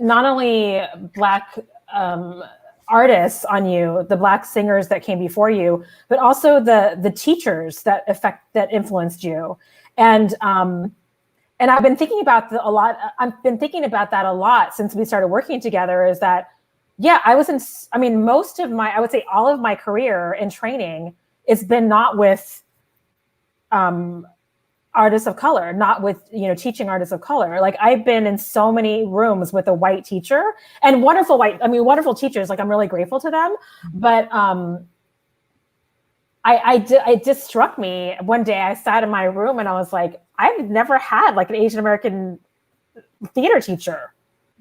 not only Black artists on you, the Black singers that came before you, but also the teachers that influenced you. And I've been thinking about that a lot. I've been thinking about that a lot since we started working together, is that, yeah, I mean, most of I would say all of my career and training, it's been not with artists of color, not with, teaching artists of color. Like I've been in so many rooms with a white teacher and wonderful teachers. Like I'm really grateful to them. But it just struck me one day. I sat in my room and I was like, I've never had like an Asian American theater teacher.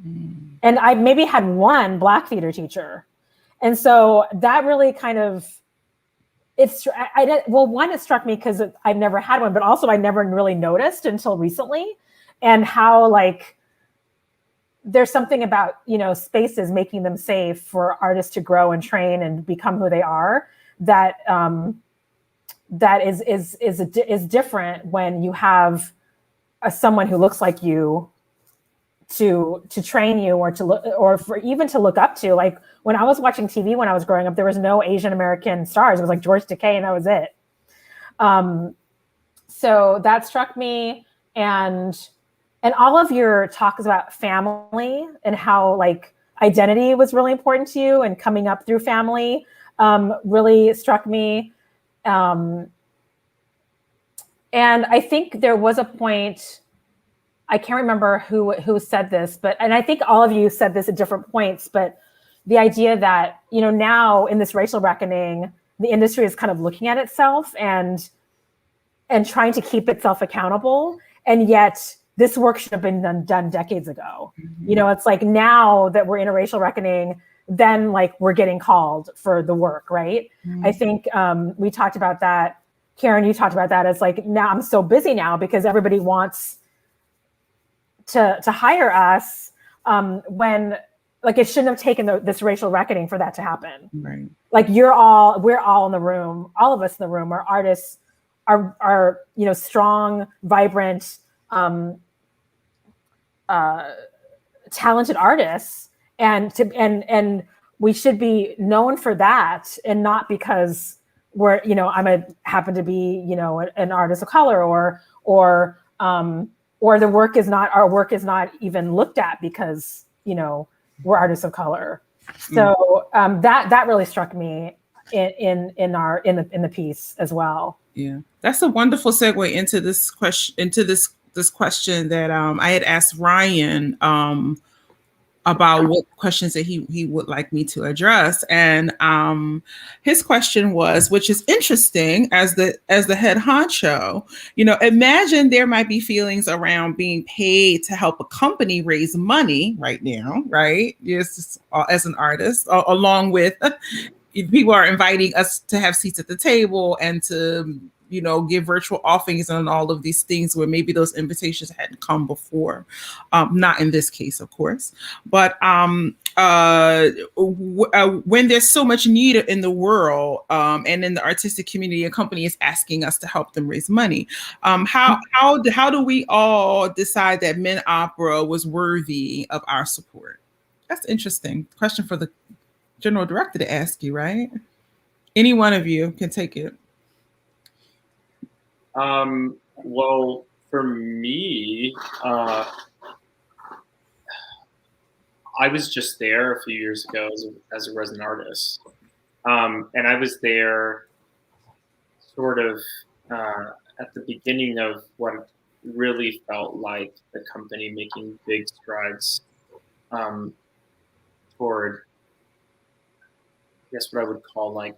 And I maybe had one Black theater teacher. And so that really kind of, it struck me because I've never had one, but also I never really noticed until recently, and how like there's something about, spaces, making them safe for artists to grow and train and become who they are, that is different when you have someone who looks like you to train you, or to look, or for even to look up to. Like when I was watching TV when I was growing up, there was no Asian American stars. It was like George Takei and that was it. So that struck me, and all of your talks about family and how like identity was really important to you and coming up through family really struck me. And I think there was a point, I can't remember who said this, and I think all of you said this at different points, but the idea that, now in this racial reckoning, the industry is kind of looking at itself and trying to keep itself accountable. And yet this work should have been done decades ago. Mm-hmm. It's like now that we're in a racial reckoning, then like we're getting called for the work, right? Mm-hmm. I think we talked about that. Karen, you talked about that. It's like, now I'm so busy now because everybody wants to hire us when like it shouldn't have taken this racial reckoning for that to happen. Right. Like we're all in the room, all of us in the room are artists, are strong, vibrant, talented artists, and we should be known for that, and not because we're happen to be an artist of color, or our work is not even looked at because we're artists of color. So that really struck me in the piece as well. Yeah, that's a wonderful segue into this question. This question that I had asked Ryan about what questions that he would like me to address, and his question was, which is interesting, as the head honcho, imagine there might be feelings around being paid to help a company raise money right now, right? Yes, as an artist, along with people are inviting us to have seats at the table and to give virtual offerings and all of these things where maybe those invitations hadn't come before. Not in this case, of course, but when there's so much need in the world and in the artistic community, a company is asking us to help them raise money. How do we all decide that Men Opera was worthy of our support? That's interesting question for the general director to ask you, right? Any one of you can take it. Well, for me, I was just there a few years ago as a resident artist. And I was there sort of at the beginning of what really felt like the company making big strides toward, I guess, what I would call like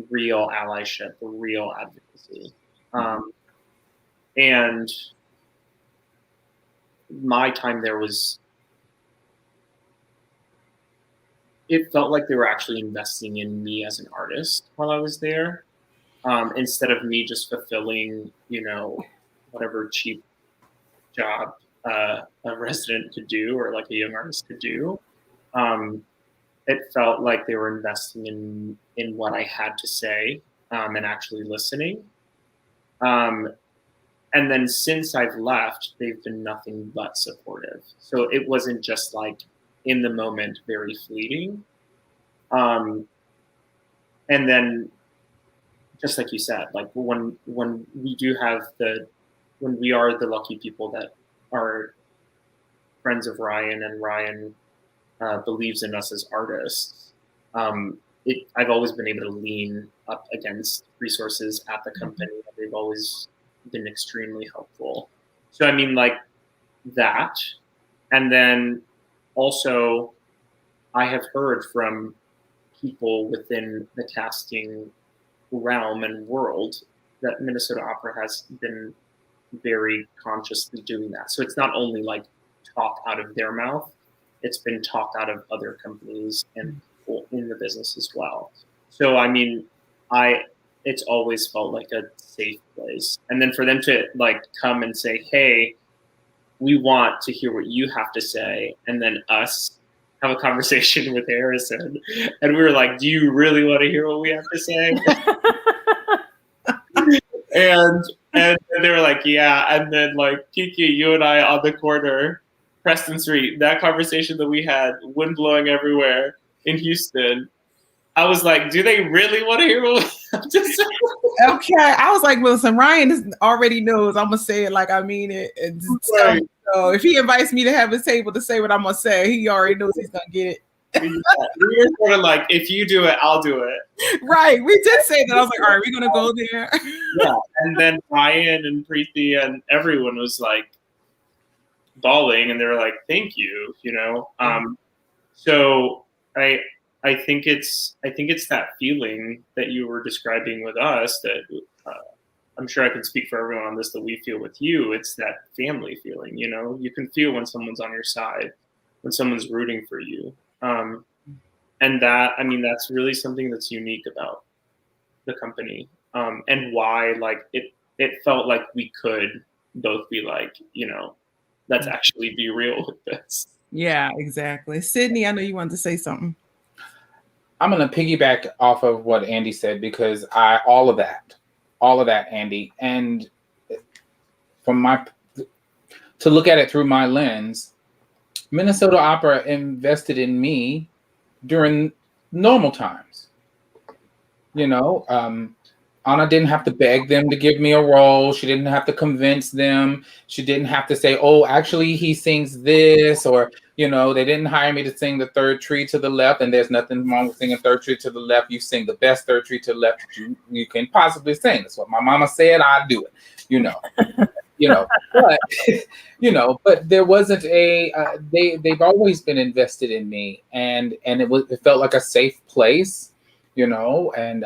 real allyship, real advocacy. And my time there it felt like they were actually investing in me as an artist while I was there, instead of me just fulfilling, whatever cheap job a resident could do or like a young artist could do. It felt like they were investing in what I had to say and actually listening. And then since I've left, they've been nothing but supportive. So it wasn't just like in the moment, very fleeting. And then just like you said, like when we are the lucky people that are friends of Ryan, and Ryan believes in us as artists, I've always been able to lean up against resources at the company. They've always been extremely helpful. So I mean, like that, and then also I have heard from people within the casting realm and world that Minnesota Opera has been very consciously doing that. So it's not only like talk out of their mouth, it's been talked out of other companies and people in the business as well. So I mean, it's always felt like a safe place. And then for them to like come and say, hey, we want to hear what you have to say, and then us have a conversation with Harrison. And we were like, do you really want to hear what we have to say? and they were like, yeah. And then like Kiki, you and I on the corner, Preston Street, that conversation that we had, wind blowing everywhere in Houston. I was like, do they really want to hear what we have to say? Okay. I was like, listen, Ryan already knows I'm going to say it like I mean it. Right. So if he invites me to have his table to say what I'm going to say, he already knows he's going to get it. We were sort of like, if you do it, I'll do it. Right. We did say that. I was like, all right, we're going to go there. Yeah. And then Ryan and Preeti and everyone was like bawling, and they were like, thank you, you know? So I think it's that feeling that you were describing with us that I'm sure I can speak for everyone on this, that we feel with you. It's that family feeling, you know? You can feel when someone's on your side, when someone's rooting for you. And that, I mean, that's really something that's unique about the company, and why like it felt like we could both be like, you know, let's actually be real with this. Yeah, exactly. Sydney, I know you wanted to say something. I'm going to piggyback off of what Andy said, because all of that, Andy, and to look at it through my lens, Minnesota Opera invested in me during normal times. You know, Anna didn't have to beg them to give me a role. She didn't have to convince them. She didn't have to say, oh, actually he sings this, or, you know, they didn't hire me to sing the third tree to the left, and there's nothing wrong with singing third tree to the left. You sing the best third tree to the left you can possibly sing. That's what my mama said. I do it, you know. But but there wasn't they've always been invested in me, and it felt like a safe place, you know. And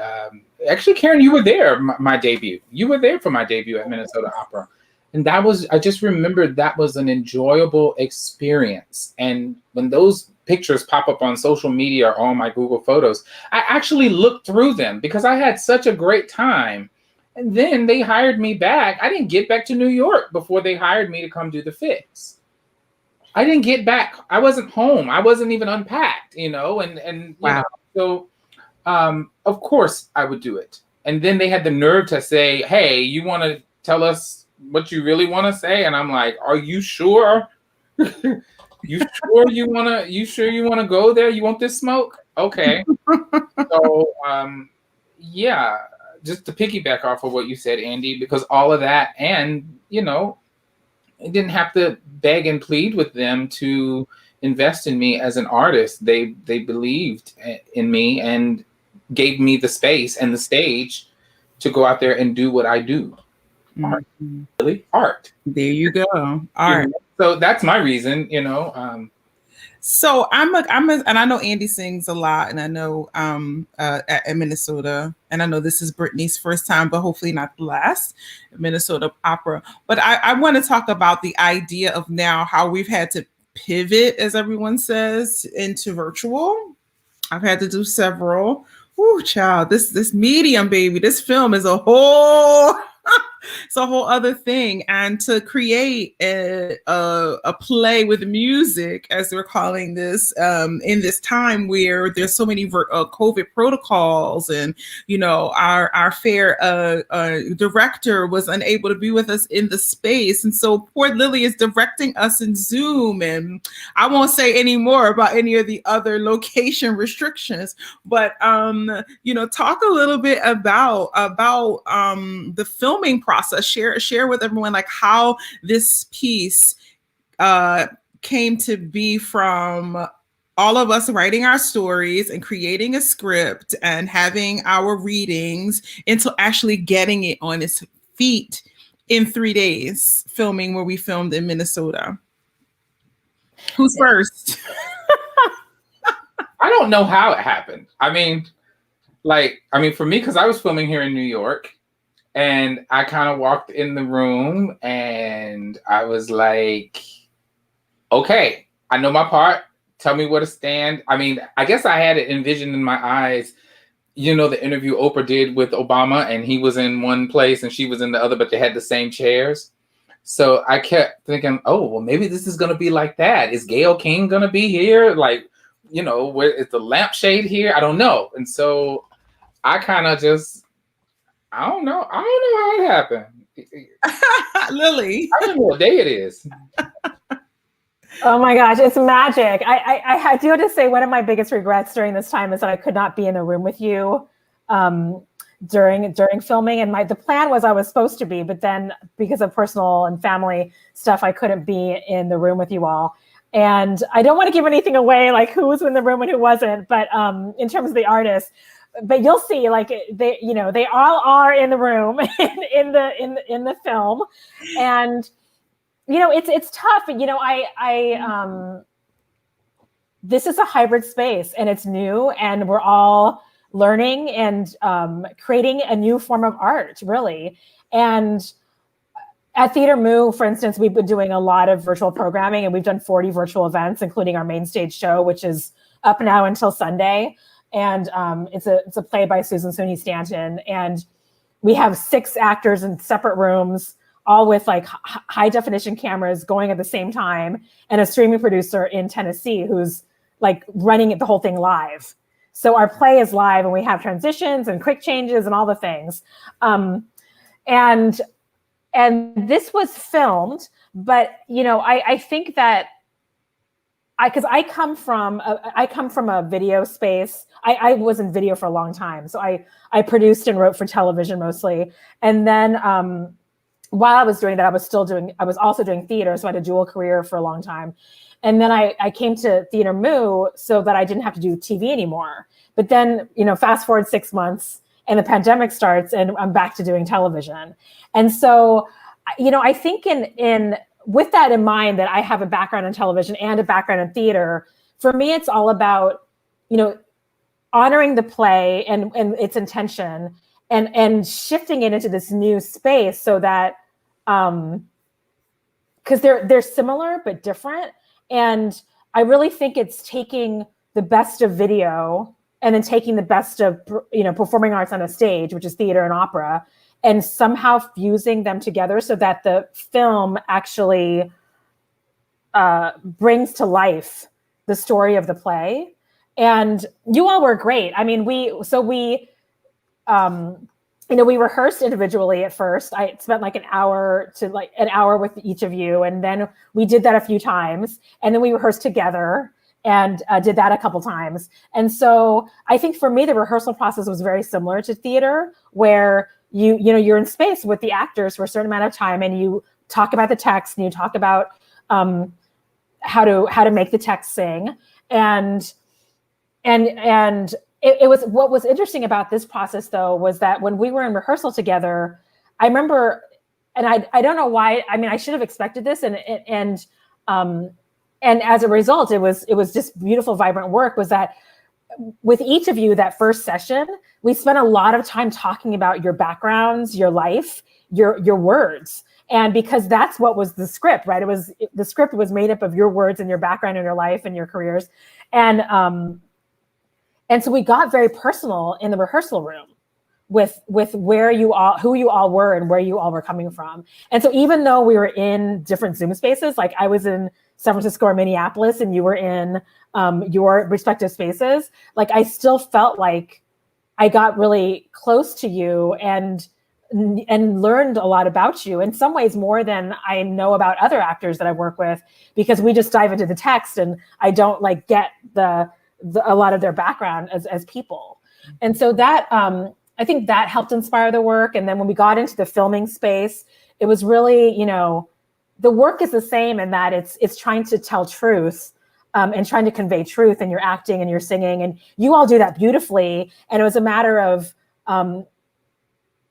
actually, Karen, you were there my debut. You were there for my debut at Minnesota Opera, and I just remembered that was an enjoyable experience. And when those pictures pop up on social media or on my Google Photos, I actually looked through them because I had such a great time. And then they hired me back. I didn't get back to New York before they hired me to come do the fix. I didn't get back. I wasn't home. I wasn't even unpacked, you know, and wow. So of course I would do it. And then they had the nerve to say, hey, you want to tell us what you really want to say? And I'm like, are you sure? You sure you want to go there? You want this smoke? Okay. So yeah. Just to piggyback off of what you said, Andy, because all of that, and, you know, I didn't have to beg and plead with them to invest in me as an artist. They believed in me and gave me the space and the stage to go out there and do what I do. Art. Really? Art. There you go. Art. So that's my reason, you know. So and I know Andy sings a lot, and I know at Minnesota, and I know this is Brittany's first time, but hopefully not the last, Minnesota Opera. But I want to talk about the idea of now how we've had to pivot, as everyone says, into virtual. I've had to do several. Ooh, child, this medium, baby, this film is a whole it's a whole other thing. And to create a play with music, as we're calling this, in this time where there's so many COVID protocols, and, you know, our fair director was unable to be with us in the space. And so poor Lily is directing us in Zoom. And I won't say any more about any of the other location restrictions, but, you know, talk a little bit about the filming process. Share with everyone like how this piece came to be, from all of us writing our stories and creating a script and having our readings, into actually getting it on its feet in 3 days filming where we filmed in Minnesota? Who's first? I don't know how it happened. I mean, for me, because I was filming here in New York, and I kind of walked in the room and I was like, okay, I know my part. Tell me where to stand. I mean, I guess I had it envisioned in my eyes, you know, the interview Oprah did with Obama, and he was in one place and she was in the other, but they had the same chairs. So I kept thinking, oh, well, maybe this is going to be like that. Is Gayle King going to be here? Like, you know, where is the lampshade here? I don't know. And so I kind of just, I don't know how it happened. Lily. I don't know what day it is. Oh my gosh, it's magic. I do have to say one of my biggest regrets during this time is that I could not be in the room with you during filming. And the plan was I was supposed to be, but then because of personal and family stuff, I couldn't be in the room with you all. And I don't want to give anything away, like who was in the room and who wasn't, but in terms of the artists. But you'll see, like they all are in the room in the film, and it's tough. This is a hybrid space, and it's new, and we're all learning and creating a new form of art, really. And at Theater Moo, for instance, we've been doing a lot of virtual programming, and we've done 40 virtual events, including our main stage show, which is up now until Sunday. And it's a play by Susan Sooney Stanton. And we have 6 actors in separate rooms, all with like high definition cameras going at the same time, and a streaming producer in Tennessee who's like running the whole thing live. So our play is live, and we have transitions and quick changes and all the things. And this was filmed, but I think that because I come from a video space. I was in video for a long time, so I produced and wrote for television mostly. And then while I was doing that, I was also doing theater, so I had a dual career for a long time. And then I came to Theater Moo so that I didn't have to do TV anymore. But then fast forward 6 months, and the pandemic starts, and I'm back to doing television. And so I think in with that in mind, that I have a background in television and a background in theater, for me, it's all about, honoring the play and its intention, and shifting it into this new space so that, because they're similar but different. And I really think it's taking the best of video and then taking the best of, performing arts on a stage, which is theater and opera, and somehow fusing them together so that the film actually brings to life the story of the play. And you all were great. I mean, we rehearsed individually at first. I spent like an hour with each of you. And then we did that a few times. And then we rehearsed together and did that a couple times. And so I think for me, the rehearsal process was very similar to theater, where you're in space with the actors for a certain amount of time, and you talk about the text, and you talk about how to make the text sing. And it was, what was interesting about this process though, was that when we were in rehearsal together, I remember, and I don't know why, I mean, I should have expected this, and as a result, it was just beautiful, vibrant work, was that with each of you, that first session, we spent a lot of time talking about your backgrounds, your life, your words. And because that's what was the script, right? The script was made up of your words and your background and your life and your careers. And so we got very personal in the rehearsal room with who you all were and where you all were coming from. And so even though we were in different Zoom spaces, like I was in San Francisco or Minneapolis and you were in your respective spaces, like I still felt like I got really close to you and learned a lot about you, in some ways more than I know about other actors that I work with, because we just dive into the text and I don't like get a lot of their background as people. And so that I think that helped inspire the work. And then when we got into the filming space, it was really, the work is the same in that it's trying to tell truth and trying to convey truth in your acting and your singing. And you all do that beautifully. And it was a matter of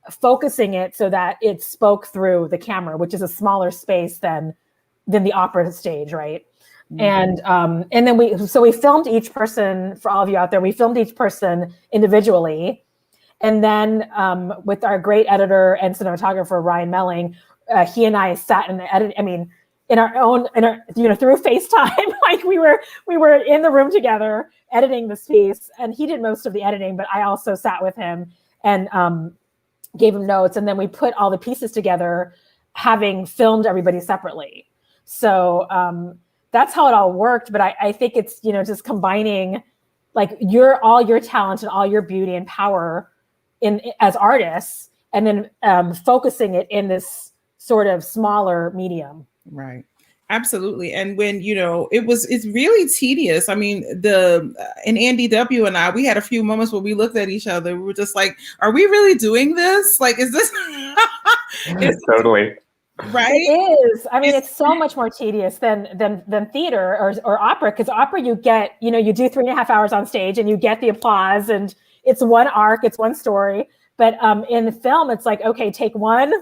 focusing it so that it spoke through the camera, which is a smaller space than the opera stage, right? And then we filmed each person, for all of you out there, we filmed each person individually. And then with our great editor and cinematographer, Ryan Melling, he and I sat in the edit, through FaceTime, like we were in the room together editing this piece, and he did most of the editing, but I also sat with him and gave him notes. And then we put all the pieces together, having filmed everybody separately. So that's how it all worked. But I think it's, just combining like all your talent and all your beauty and power as artists, and then focusing it in this sort of smaller medium. Right. Absolutely. And when, it's really tedious. I mean, and Andy W. and I, we had a few moments where we looked at each other. We were just like, are we really doing this? Like, is this totally right? It is. I mean, it's so much more tedious than theater or opera, because opera, you get, you do 3.5 hours on stage and you get the applause, and it's one arc, it's one story. But in the film, it's like, okay, take one,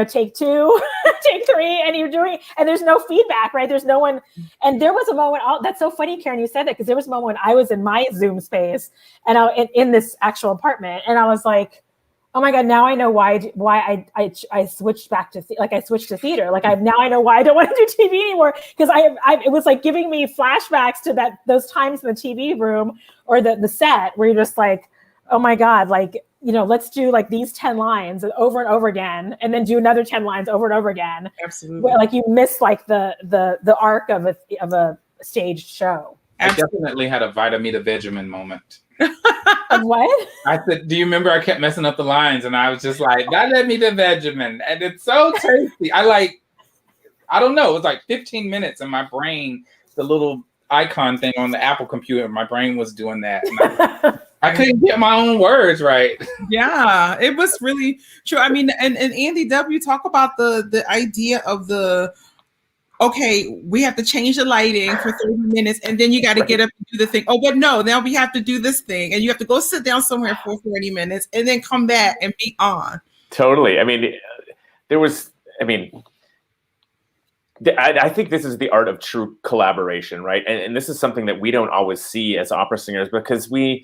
take two, take three, and and there's no feedback, right? There's no one. And there was a moment, that's so funny, Karen, you said that, because there was a moment when I was in my Zoom space and in this actual apartment, and I was like, oh my God, now I know why I switched back to I switched to theater. Like now I know why I don't want to do TV anymore, because it was like giving me flashbacks to those times in the TV room or the set where you're just like, oh my God, like, let's do like these 10 lines over and over again, and then do another 10 lines over and over again. Absolutely. Where, like, you miss like the arc of a staged show. I definitely had a Vitamita Vegemin moment. What? I said, do you remember I kept messing up the lines, and I was just like, that led me to Vegemin, and it's so tasty. I don't know, it was like 15 minutes, and my brain, the little icon thing on the Apple computer, my brain was doing that. And I couldn't get my own words right. Yeah, it was really true. I mean, and Andy W. talk about the idea of okay, we have to change the lighting for 30 minutes, and then you got to get up and do the thing. Oh, but no, now we have to do this thing, and you have to go sit down somewhere for 30 minutes, and then come back and be on. Totally. I mean, I think this is the art of true collaboration, right? And this is something that we don't always see as opera singers, because we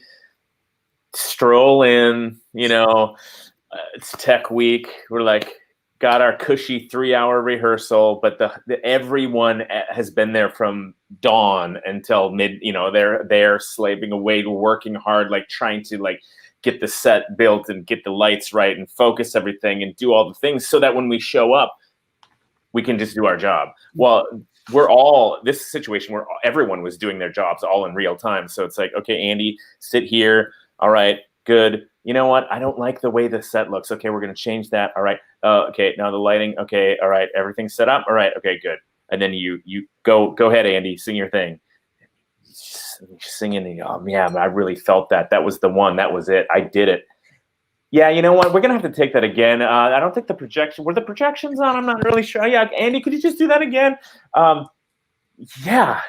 stroll in, it's tech week. We're like, got our cushy 3-hour rehearsal, but everyone has been there from dawn until mid, they're slaving away, working hard, like trying to like get the set built and get the lights right and focus everything and do all the things so that when we show up, we can just do our job. Well, this situation where everyone was doing their jobs all in real time. So it's like, okay, Andy, sit here. All right, good. You know what? I don't like the way the set looks. Okay, we're going to change that. All right. Okay, now the lighting. Okay, all right. Everything's set up. All right. Okay, good. And then you go ahead, Andy, sing your thing. Singing, yeah, I really felt that. That was the one. That was it. I did it. Yeah, you know what? We're going to have to take that again. I don't think were the projections on? I'm not really sure. Yeah, Andy, could you just do that again?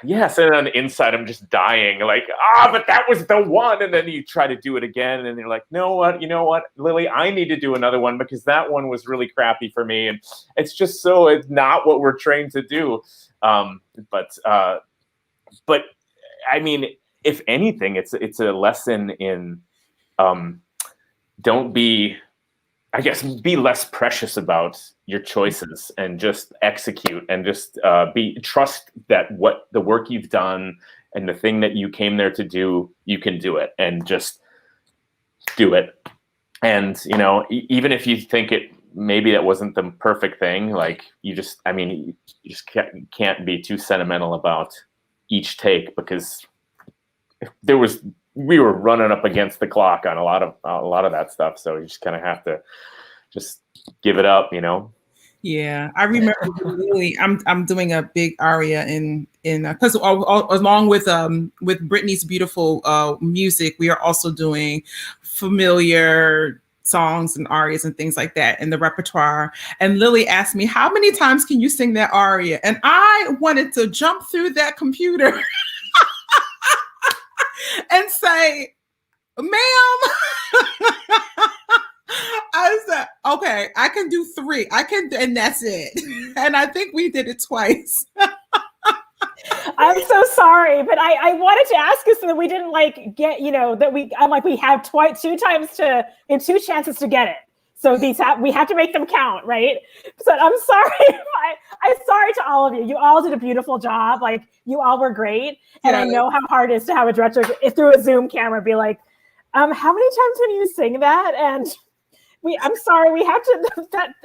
Yes. And on the inside, I'm just dying. Like, but that was the one. And then you try to do it again. And you're like, you know what, Lily, I need to do another one because that one was really crappy for me. And it's just it's not what we're trained to do. But I mean, if anything, it's a lesson in don't be less precious about your choices and just execute and just trust that what the work you've done and the thing that you came there to do, you can do it, and just do it. And, even if you think maybe that wasn't the perfect thing, like you just can't be too sentimental about each take, because we were running up against the clock on a lot of that stuff. So you just kind of have to just give it up, Yeah, I remember really. I'm doing a big aria in because along with Brittany's beautiful music, we are also doing familiar songs and arias and things like that in the repertoire. And Lily asked me, "How many times can you sing that aria?" And I wanted to jump through that computer and say, "Ma'am," I said, Okay, I can do 3. And that's it. And I think we did it twice. I'm so sorry, but I wanted to ask you so that we didn't like get, I'm like, we have 2 chances to get it. So we have to make them count, right? So I'm sorry. I'm sorry to all of you. You all did a beautiful job. Like, you all were great. And I know how hard it is to have a director through a Zoom camera be like, how many times can you sing that? And I'm sorry, we have to,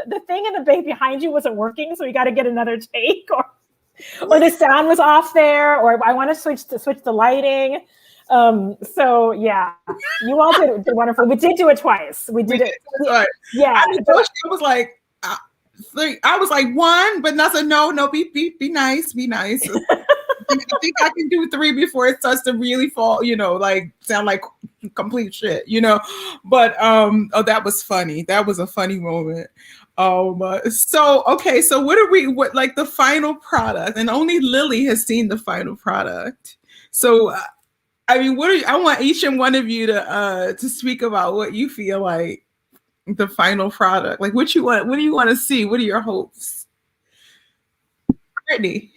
the thing in the bay behind you wasn't working, so we got to get another take, or the sound was off there, or I want to switch the lighting. So yeah, you all did wonderful. We did do it twice. We did it. Yeah. I was like, I was like 1, but nothing. No, be nice, be nice. I think I can do 3 before it starts to really fall, like sound like complete shit, But that was funny. That was a funny moment. So what like the final product, and only Lily has seen the final product. So I mean, I want each and one of you to speak about what you feel like the final product. Like what do you want to see? What are your hopes? Brittany.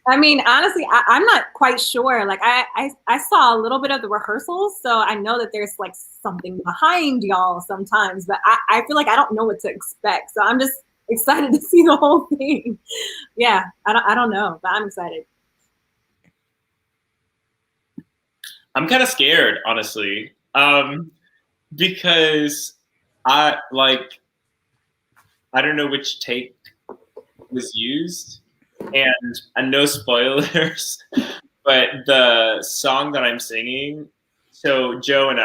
I mean, honestly, I'm not quite sure. Like, I saw a little bit of the rehearsals, so I know that there's like something behind y'all sometimes, but I feel like I don't know what to expect. So I'm just excited to see the whole thing. Yeah, I don't know, but I'm excited. I'm kind of scared, honestly, because I don't know which take was used. And no spoilers, but the song that I'm singing, so Joe and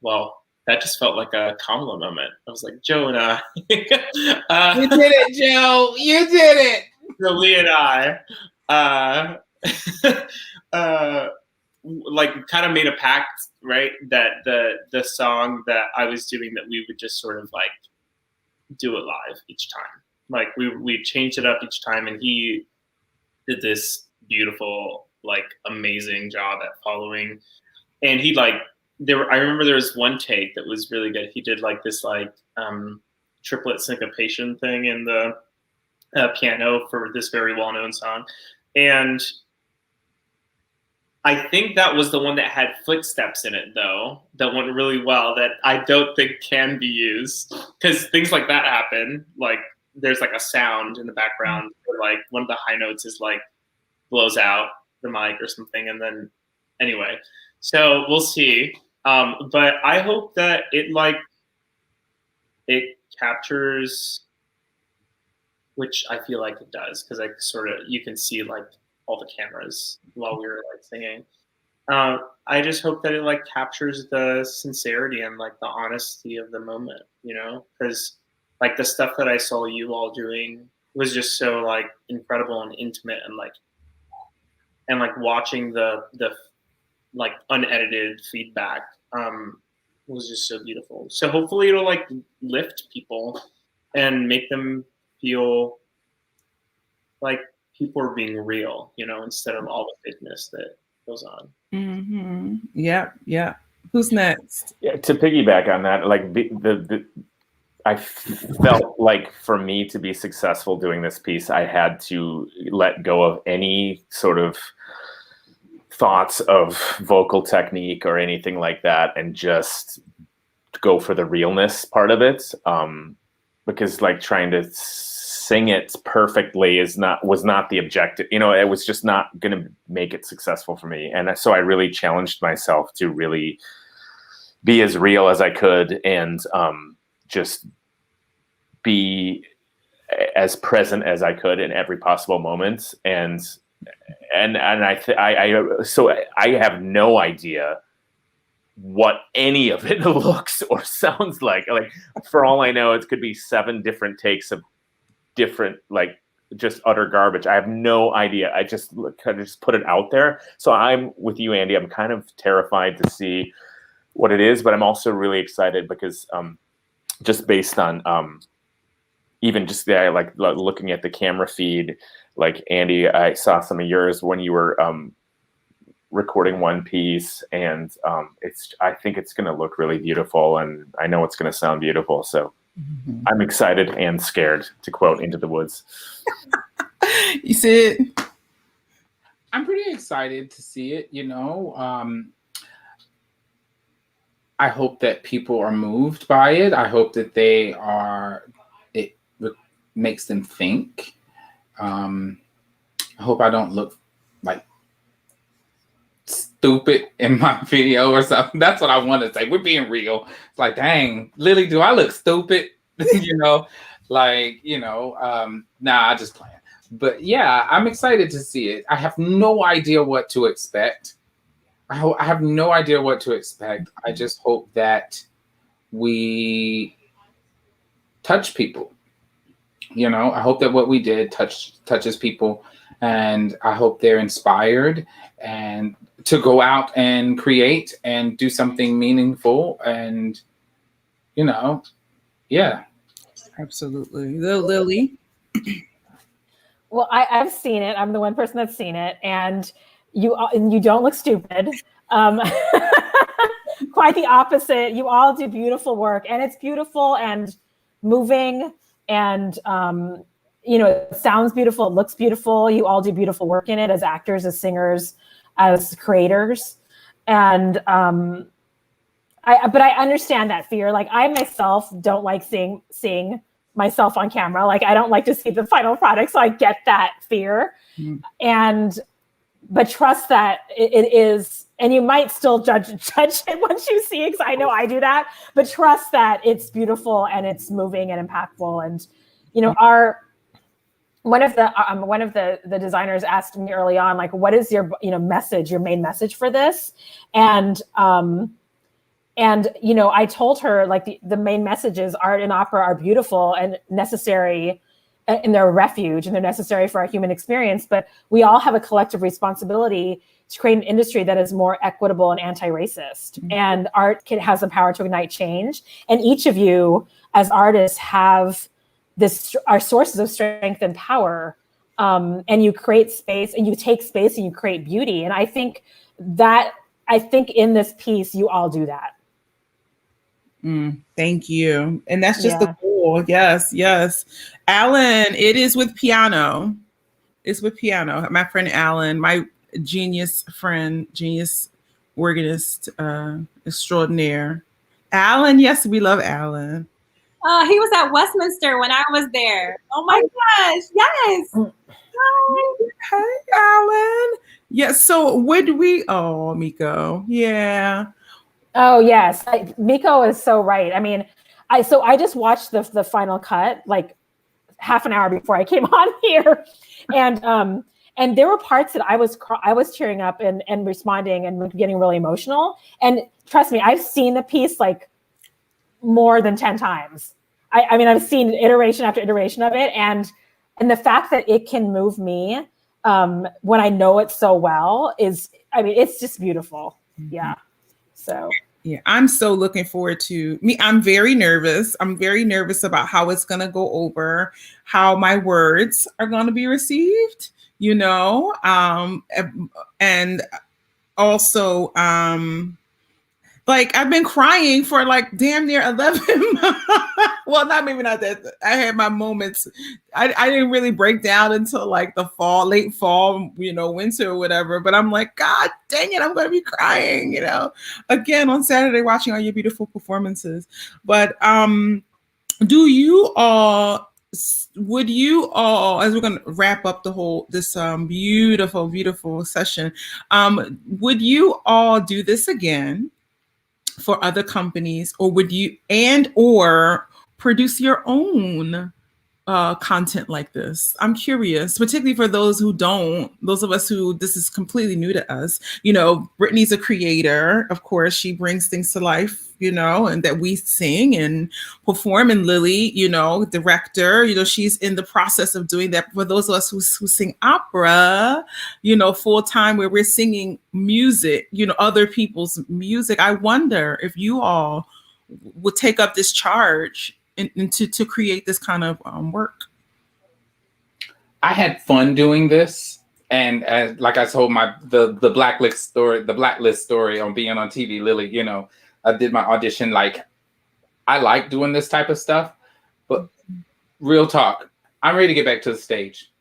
well, that just felt like a Kamala moment. I was like, Joe and I. You did it, Joe. You did it. So Lee and I, like kind of made a pact, right? That the song that I was doing, that we would just sort of like do it live each time. Like we changed it up each time, and he did this beautiful, like amazing job at following. And he I remember there was one take that was really good. He did like this triplet syncopation thing in the piano for this very well-known song. And I think that was the one that had footsteps in it, though, that went really well, that I don't think can be used, because things like that happen. Like, there's like a sound in the background where like one of the high notes is like blows out the mic or something. And then anyway, so we'll see. But I hope that it captures, which I feel like it does, because I you can see like all the cameras while we were like singing. I just hope that it like captures the sincerity and like the honesty of the moment, because like the stuff that I saw you all doing was just so like incredible and intimate, and like watching the like unedited feedback was just so beautiful. So hopefully it'll like lift people and make them feel like people are being real, instead of all the fakeness that goes on. Mm-hmm. Yeah. Who's next? Yeah, to piggyback on that, like I felt like for me to be successful doing this piece, I had to let go of any sort of thoughts of vocal technique or anything like that, and just go for the realness part of it. Because like trying to sing it perfectly was not the objective. It was just not going to make it successful for me. And so I really challenged myself to really be as real as I could, and just be as present as I could in every possible moment. And I have no idea what any of it looks or sounds like. Like, for all I know, it could be 7 different takes of different, like, just utter garbage. I have no idea. I just kind of just put it out there. So I'm with you, Andy. I'm kind of terrified to see what it is, but I'm also really excited because just based on even just like looking at the camera feed, like Andy, I saw some of yours when you were recording one piece, and I think it's going to look really beautiful, and I know it's going to sound beautiful. So I'm excited and scared, to quote Into the Woods. You see it? I'm pretty excited to see it. I hope that people are moved by it. I hope that it makes them think. I hope I don't look like stupid in my video or something. That's what I want to say. We're being real. It's like, dang, Lily, do I look stupid? Nah, I just playing. But yeah, I'm excited to see it. I have no idea what to expect. I have no idea what to expect. I just hope that we touch people. I hope that what we did touches people, and I hope they're inspired and to go out and create and do something meaningful. And yeah. Absolutely. Lily. Well, I've seen it. I'm the one person that's seen it, and you don't look stupid. Quite the opposite. You all do beautiful work, and it's beautiful and moving, and it sounds beautiful. It looks beautiful. You all do beautiful work in it as actors, as singers, as creators, and but I understand that fear. Like, I myself don't like seeing myself on camera. Like, I don't like to see the final product, so I get that fear. But trust that it is, and you might still judge it once you see it, because I know I do that, but trust that it's beautiful and it's moving and impactful. And one of the designers asked me early on, like, what is your message, your main message for this? And I told her, like, the main messages, art and opera are beautiful and necessary, and they're a refuge, and they're necessary for our human experience. But we all have a collective responsibility to create an industry that is more equitable and anti-racist. And art has the power to ignite change. And each of you, as artists, have are sources of strength and power. And you create space, and you take space, and you create beauty. And I think in this piece, you all do that. Thank you. And that's just the goal. Yes. Alan, it is with piano. It's with piano. My friend Alan, my genius friend, genius organist extraordinaire. Alan, yes, we love Alan. He was at Westminster when I was there. Oh my gosh, yes. Hi, Alan. Yes, so Miko. Yeah. Oh yes, Miko is so right. I mean, I just watched the final cut like half an hour before I came on here, and there were parts that I was tearing up and responding and getting really emotional. And trust me, I've seen the piece like more than 10 times. I mean, I've seen iteration after iteration of it, and the fact that it can move me when I know it so well it's just beautiful. Yeah. So yeah, I'm so looking forward to I'm very nervous. I'm very nervous about how it's going to go over, how my words are going to be received, and also, like, I've been crying for like damn near 11 months. Well, maybe not that. I had my moments. I didn't really break down until like the late fall, winter or whatever. But I'm like, God dang it, I'm going to be crying, again on Saturday watching all your beautiful performances. But would you all, as we're going to wrap up this beautiful, beautiful session, would you all do this again for other companies, or would you or produce your own content like this? I'm curious, particularly for those of us who this is completely new to us. Brittany's a creator, of course. She brings things to life, and that we sing and perform. And Lily, director, she's in the process of doing that. For those of us who sing opera, full time, where we're singing music, other people's music. I wonder if you all would take up this charge and to create this kind of work. I had fun doing this. And like I told the blacklist story on being on TV, Lily, you know, I did my audition. Like, I like doing this type of stuff, but real talk, I'm ready to get back to the stage.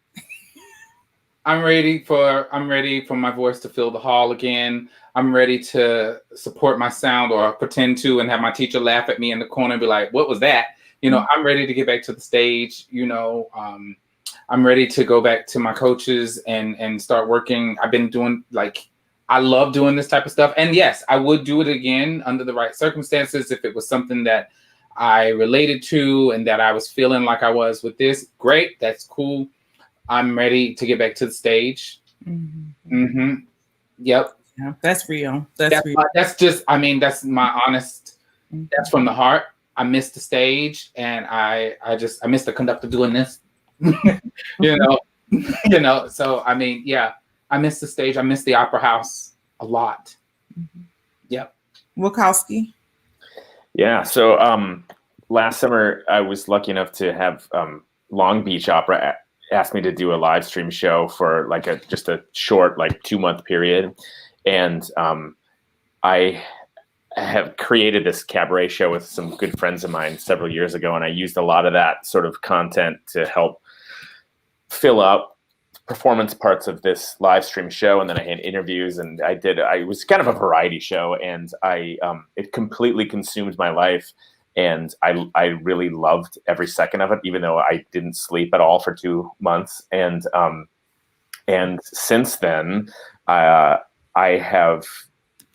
I'm ready for my voice to fill the hall again. I'm ready to support my sound, or pretend to, and have my teacher laugh at me in the corner and be like, "What was that?" You know, I'm ready to get back to the stage. You know, I'm ready to go back to my coaches and start working. I've been doing, like, I love doing this type of stuff. And yes, I would do it again under the right circumstances. If it was something that I related to and that I was feeling like I was with this, great, that's cool. I'm ready to get back to the stage. Yep. Yeah, that's real. That's real. That's just, I mean, that's my honest, that's from the heart. I miss the stage, and I miss the conductor doing this. you know, so I mean, yeah, I miss the stage. I miss the opera house a lot. Yep. Wachowski. Yeah. So last summer, I was lucky enough to have Long Beach Opera asked me to do a live stream show for like just a short, like 2-month period. And I have created this cabaret show with some good friends of mine several years ago. And I used a lot of that sort of content to help fill up performance parts of this live stream show. And then I had interviews, and I was kind of a variety show, and it completely consumed my life. And I really loved every second of it, even though I didn't sleep at all for 2 months. And since then, I have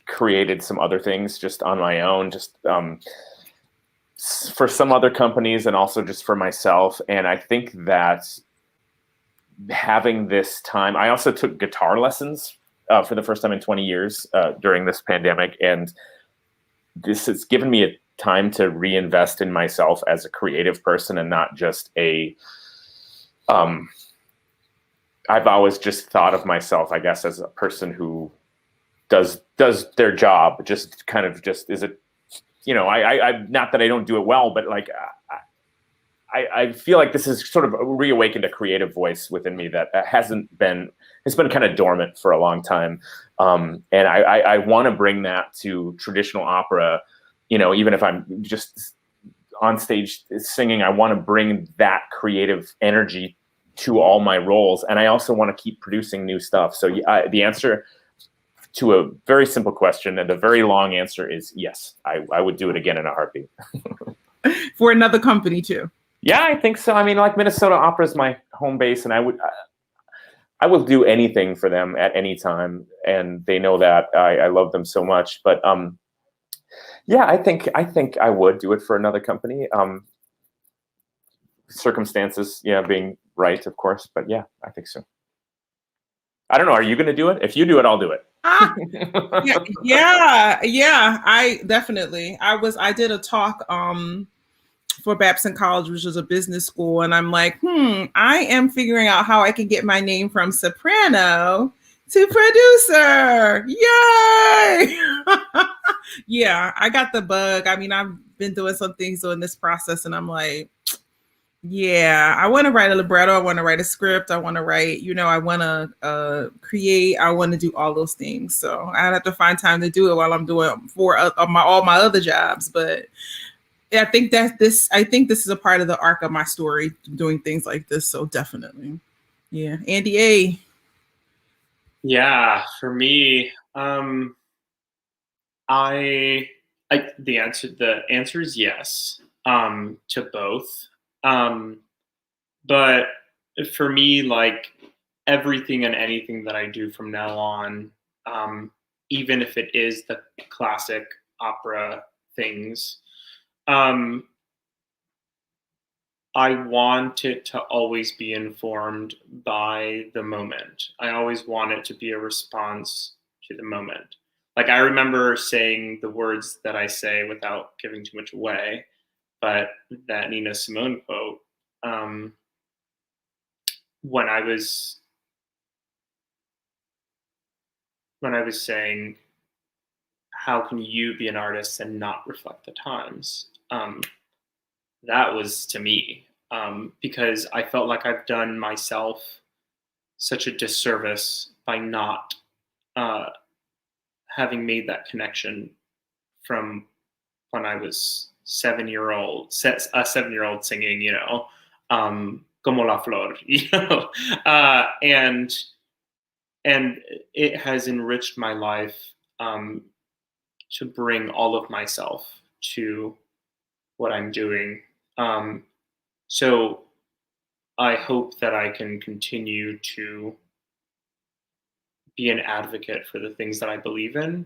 created some other things just on my own, just for some other companies, and also just for myself. And I think that having this time, I also took guitar lessons for the first time in 20 years during this pandemic. And this has given me a time to reinvest in myself as a creative person, and not just I've always just thought of myself, I guess, as a person who does their job, just kind of just is it, you know, I not that I don't do it well, but like I feel like this has sort of reawakened a creative voice within me that it's been kind of dormant for a long time. And I want to bring that to traditional opera, you know, even if I'm just on stage singing, I want to bring that creative energy to all my roles. And I also want to keep producing new stuff. So the answer to a very simple question and a very long answer is yes, I would do it again in a heartbeat. For another company too. Yeah, I think so. I mean, like, Minnesota Opera is my home base, and I will do anything for them at any time, and they know that. I love them so much. But yeah, I think I would do it for another company. Circumstances, yeah, being right, of course. But yeah, I think so. I don't know. Are you going to do it? If you do it, I'll do it. Yeah. I definitely. I did a talk for Babson College, which is a business school, and I'm like, I am figuring out how I can get my name from soprano to producer. Yay! Yeah, I got the bug. I mean, I've been doing some things in this process, and I'm like, yeah, I want to write a libretto. I want to write a script. I want to write, I want to create. I want to do all those things. So I have to find time to do it while I'm doing all my other jobs. But I think this is a part of the arc of my story, doing things like this. So definitely. Yeah. Andy A. Yeah, for me, the answer is yes, to both. But for me, like, everything and anything that I do from now on, even if it is the classic opera things, I want it to always be informed by the moment. I always want it to be a response to the moment. Like, I remember saying the words that I say without giving too much away, but that Nina Simone quote, when I was saying, how can you be an artist and not reflect the times? That was to me, because I felt like I've done myself such a disservice by not having made that connection from when I was 7-year-old singing, you know, Como la Flor, you know, and it has enriched my life to bring all of myself to what I'm doing. So I hope that I can continue to be an advocate for the things that I believe in,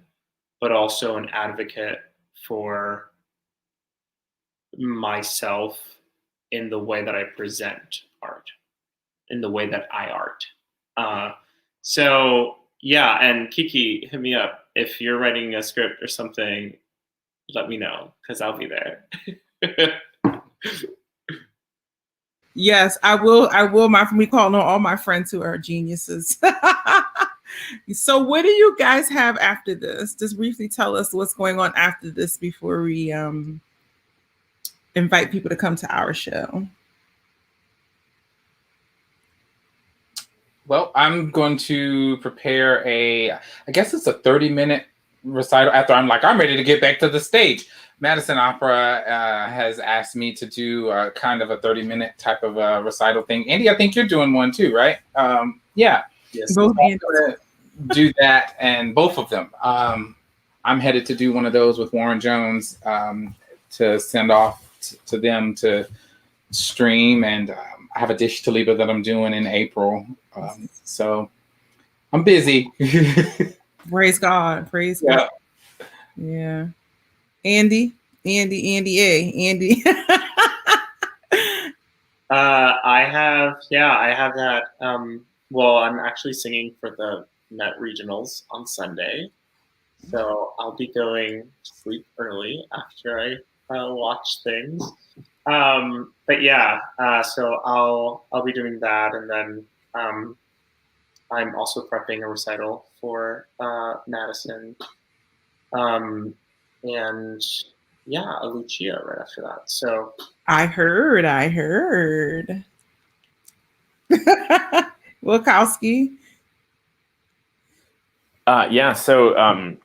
but also an advocate for myself in the way that I present art, in the way that I art. So yeah, and Kiki, hit me up. If you're writing a script or something, let me know, because I'll be there. Yes, I will. We call on all my friends who are geniuses. So what do you guys have after this? Just briefly tell us what's going on after this before we invite people to come to our show. Well, I'm going to prepare I guess it's a 30-minute recital after I'm ready to get back to the stage. Madison Opera has asked me to do kind of a 30-minute type of recital thing. Andy, I think you're doing one too, right? Yeah. Yes. Both do that, and both of them. I'm headed to do one of those with Warren Jones to send off to them to stream, and I have a Dish to Libre that I'm doing in April. So I'm busy. Praise God. Praise God. Yeah. Andy. I have that. Well, I'm actually singing for the Met Regionals on Sunday, so I'll be going to sleep early after I watch things. But yeah, so I'll be doing that, and then I'm also prepping a recital for Madison, and yeah, a Lucia right after that. So I heard. Wilkowski. Yeah, so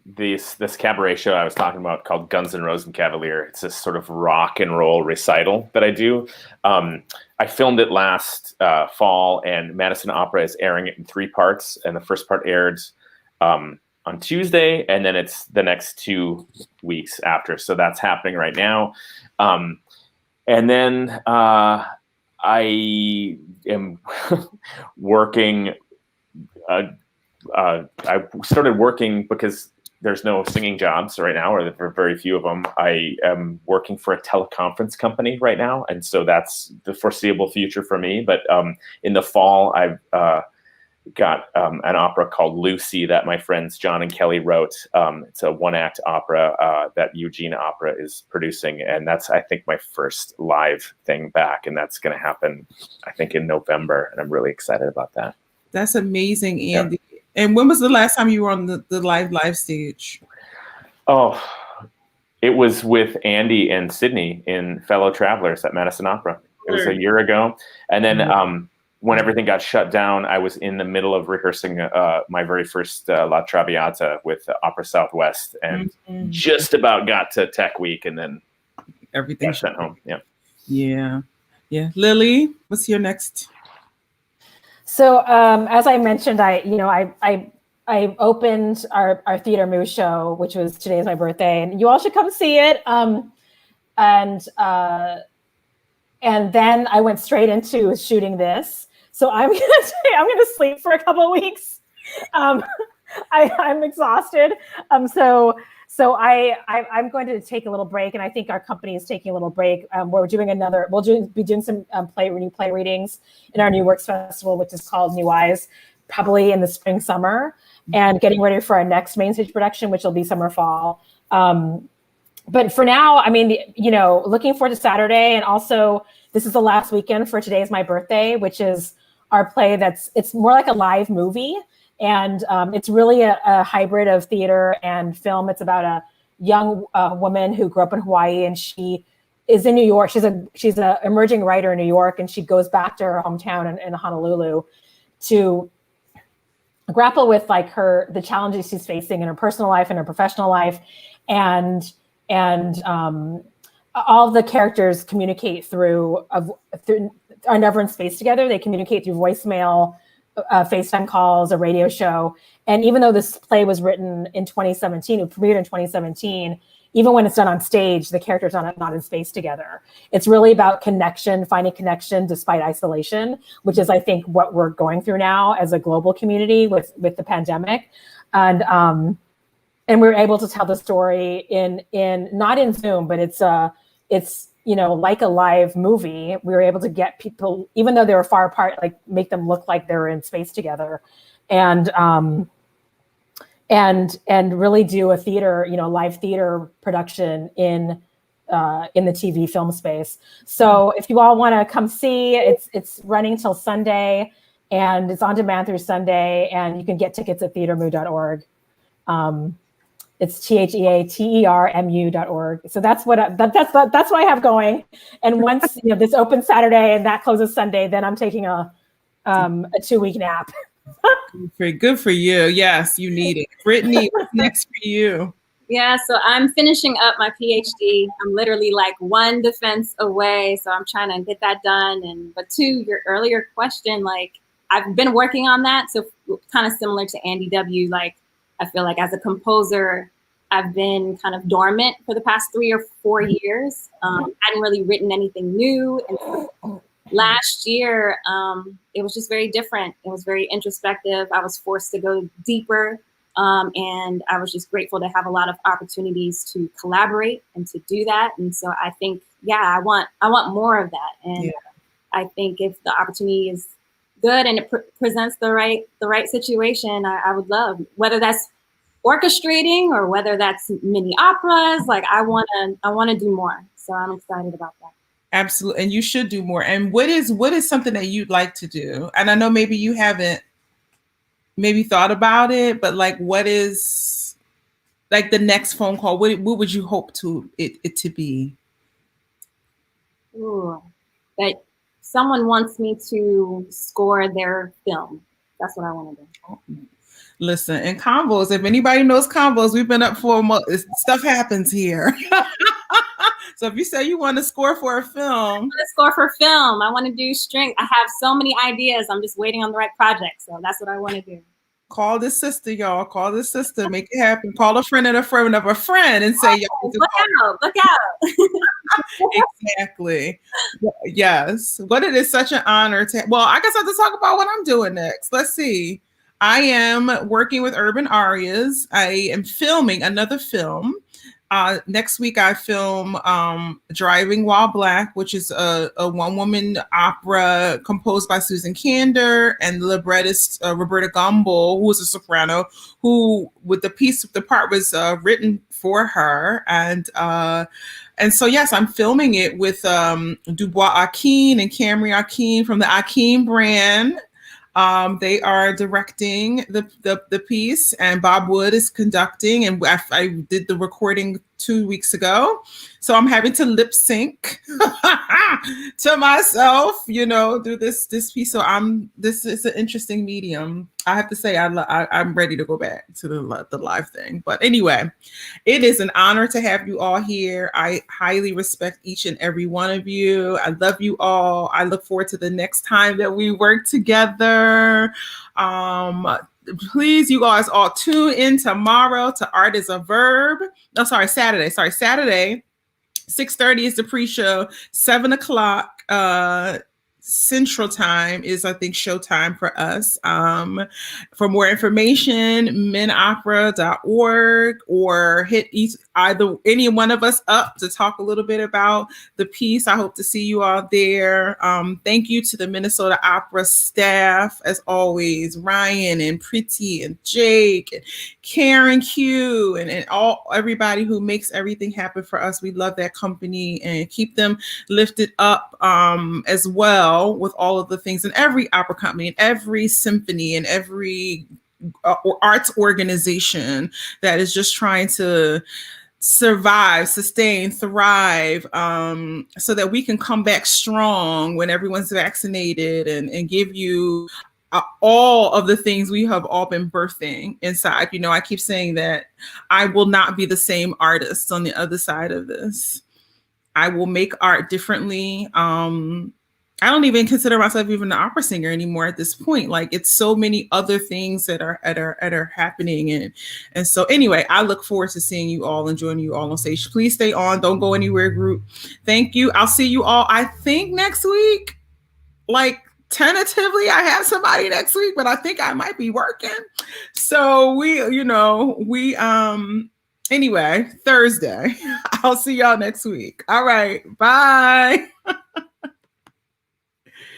this cabaret show I was talking about called Guns N' Roses and Cavalier, it's this sort of rock and roll recital that I do. I filmed it last fall, and Madison Opera is airing it in 3 parts, and the first part aired on Tuesday, and then it's the next 2 weeks after. So that's happening right now. And then I am working. I started working because there's no singing jobs right now, or there are very few of them. I am working for a teleconference company right now, and so that's the foreseeable future for me. But in the fall, I've got an opera called Lucy that my friends John and Kelly wrote. It's a 1-act opera that Eugene Opera is producing, and that's, I think, my first live thing back, and that's going to happen, I think, in November, and I'm really excited about that. That's amazing, Andy. Yeah. And when was the last time you were on the live stage? Oh, it was with Andy and Sydney in Fellow Travelers at Madison Opera. It was a year ago. And then when everything got shut down, I was in the middle of rehearsing my very first La Traviata with Opera Southwest, and just about got to Tech Week, and then everything got sent home. Yeah. Lily, what's your next? So as I mentioned, I opened our Theater Move show, which was today's my birthday, and you all should come see it. And then I went straight into shooting this. So I'm gonna sleep for a couple of weeks. I'm exhausted. So I'm going to take a little break, and I think our company is taking a little break. We'll be doing some new play readings in our New Works Festival, which is called New Eyes, probably in the spring, summer, and getting ready for our next main stage production, which will be summer, fall. But for now, I mean, looking forward to Saturday, and also this is the last weekend for Today's My Birthday, which is our play it's more like a live movie. And it's really a hybrid of theater and film. It's about a young woman who grew up in Hawaii, and she is in New York. She's a emerging writer in New York, and she goes back to her hometown in Honolulu to grapple with like the challenges she's facing in her personal life and her professional life, and all the characters communicate through are never in space together. They communicate through voicemail, FaceTime calls, a radio show. And even though this play was written in 2017, it premiered in 2017, even when it's done on stage, the characters are not in space together. It's really about connection, finding connection despite isolation, which is, I think, what we're going through now as a global community with the pandemic. And we're able to tell the story in not in Zoom, but it's like a live movie. We were able to get people, even though they were far apart, like make them look like they were in space together, and really do a theater, live theater production in the TV film space. So if you all want to come see, it's running till Sunday, and it's on demand through Sunday, and you can get tickets at theatermu.org. It's theatermu.org. So that's what I have going. And once this opens Saturday and that closes Sunday, then I'm taking a 2-week nap. Good for you. Yes, you need it. Brittany, what's next for you? Yeah, so I'm finishing up my PhD. I'm literally like one defense away, so I'm trying to get that done. But to your earlier question, like I've been working on that, so kind of similar to Andy W. Like I feel like as a composer, I've been kind of dormant for the past 3 or 4 years. I hadn't really written anything new. And last year, it was just very different. It was very introspective. I was forced to go deeper. And I was just grateful to have a lot of opportunities to collaborate and to do that. And so I think, I want more of that. And I think if the opportunity is good and it presents the right situation, I would love, whether that's orchestrating or whether that's mini operas. Like I want to do more, so I'm excited about that. Absolutely, and you should do more. And what is something that you'd like to do? And I know maybe you haven't maybe thought about it, but like what is like the next phone call? What would you hope it to be? Ooh, that someone wants me to score their film. That's what I want to do. Listen, in Convos, if anybody knows Convos, we've been up for a month. Stuff happens here. So if you say you want to score for a film. I want to score for film. I want to do string. I have so many ideas. I'm just waiting on the right project. So that's what I want to do. Call this sister, y'all. Call this sister. Make it happen. Call a friend and a friend of a friend and say, look out. Exactly. Yes. But it is such an honor to, well, I guess I have to talk about what I'm doing next. Let's see. I am working with Urban Arias. I am filming another film. Next week, I film Driving While Black, which is a one-woman opera composed by Susan Kander and the librettist Roberta Gumbel, who is a soprano, who the part was written for her. And so, yes, I'm filming it with Dubois Akin and Camry Akin from the Akin brand. They are directing the piece, and Bob Wood is conducting, and I did the recording 2 weeks ago. So I'm having to lip sync to myself, do this piece. So this is an interesting medium. I have to say I'm ready to go back to the live thing. But anyway, it is an honor to have you all here. I highly respect each and every one of you. I love you all. I look forward to the next time that we work together. Please, you guys all tune in tomorrow to Art is a Verb. No, Saturday. Saturday, 6:30 is the pre-show. 7:00 Central Time is, I think, showtime for us. For more information, menopera.org, or hit any one of us up to talk a little bit about the piece. I hope to see you all there. Thank you to the Minnesota Opera staff, as always, Ryan and Pretty and Jake and Karen Q and everybody who makes everything happen for us. We love that company and keep them lifted up as well, with all of the things in every opera company and every symphony and every arts organization that is just trying to survive, sustain, thrive, so that we can come back strong when everyone's vaccinated and give you all of the things we have all been birthing inside. You know, I keep saying that I will not be the same artist on the other side of this. I will make art differently. I don't even consider myself even an opera singer anymore at this point. Like, it's so many other things that are happening. And so anyway, I look forward to seeing you all and joining you all on stage. Please stay on. Don't go anywhere, group. Thank you. I'll see you all, I think, next week. Like, tentatively, I have somebody next week, but I think I might be working. So anyway, Thursday. I'll see y'all next week. All right. Bye.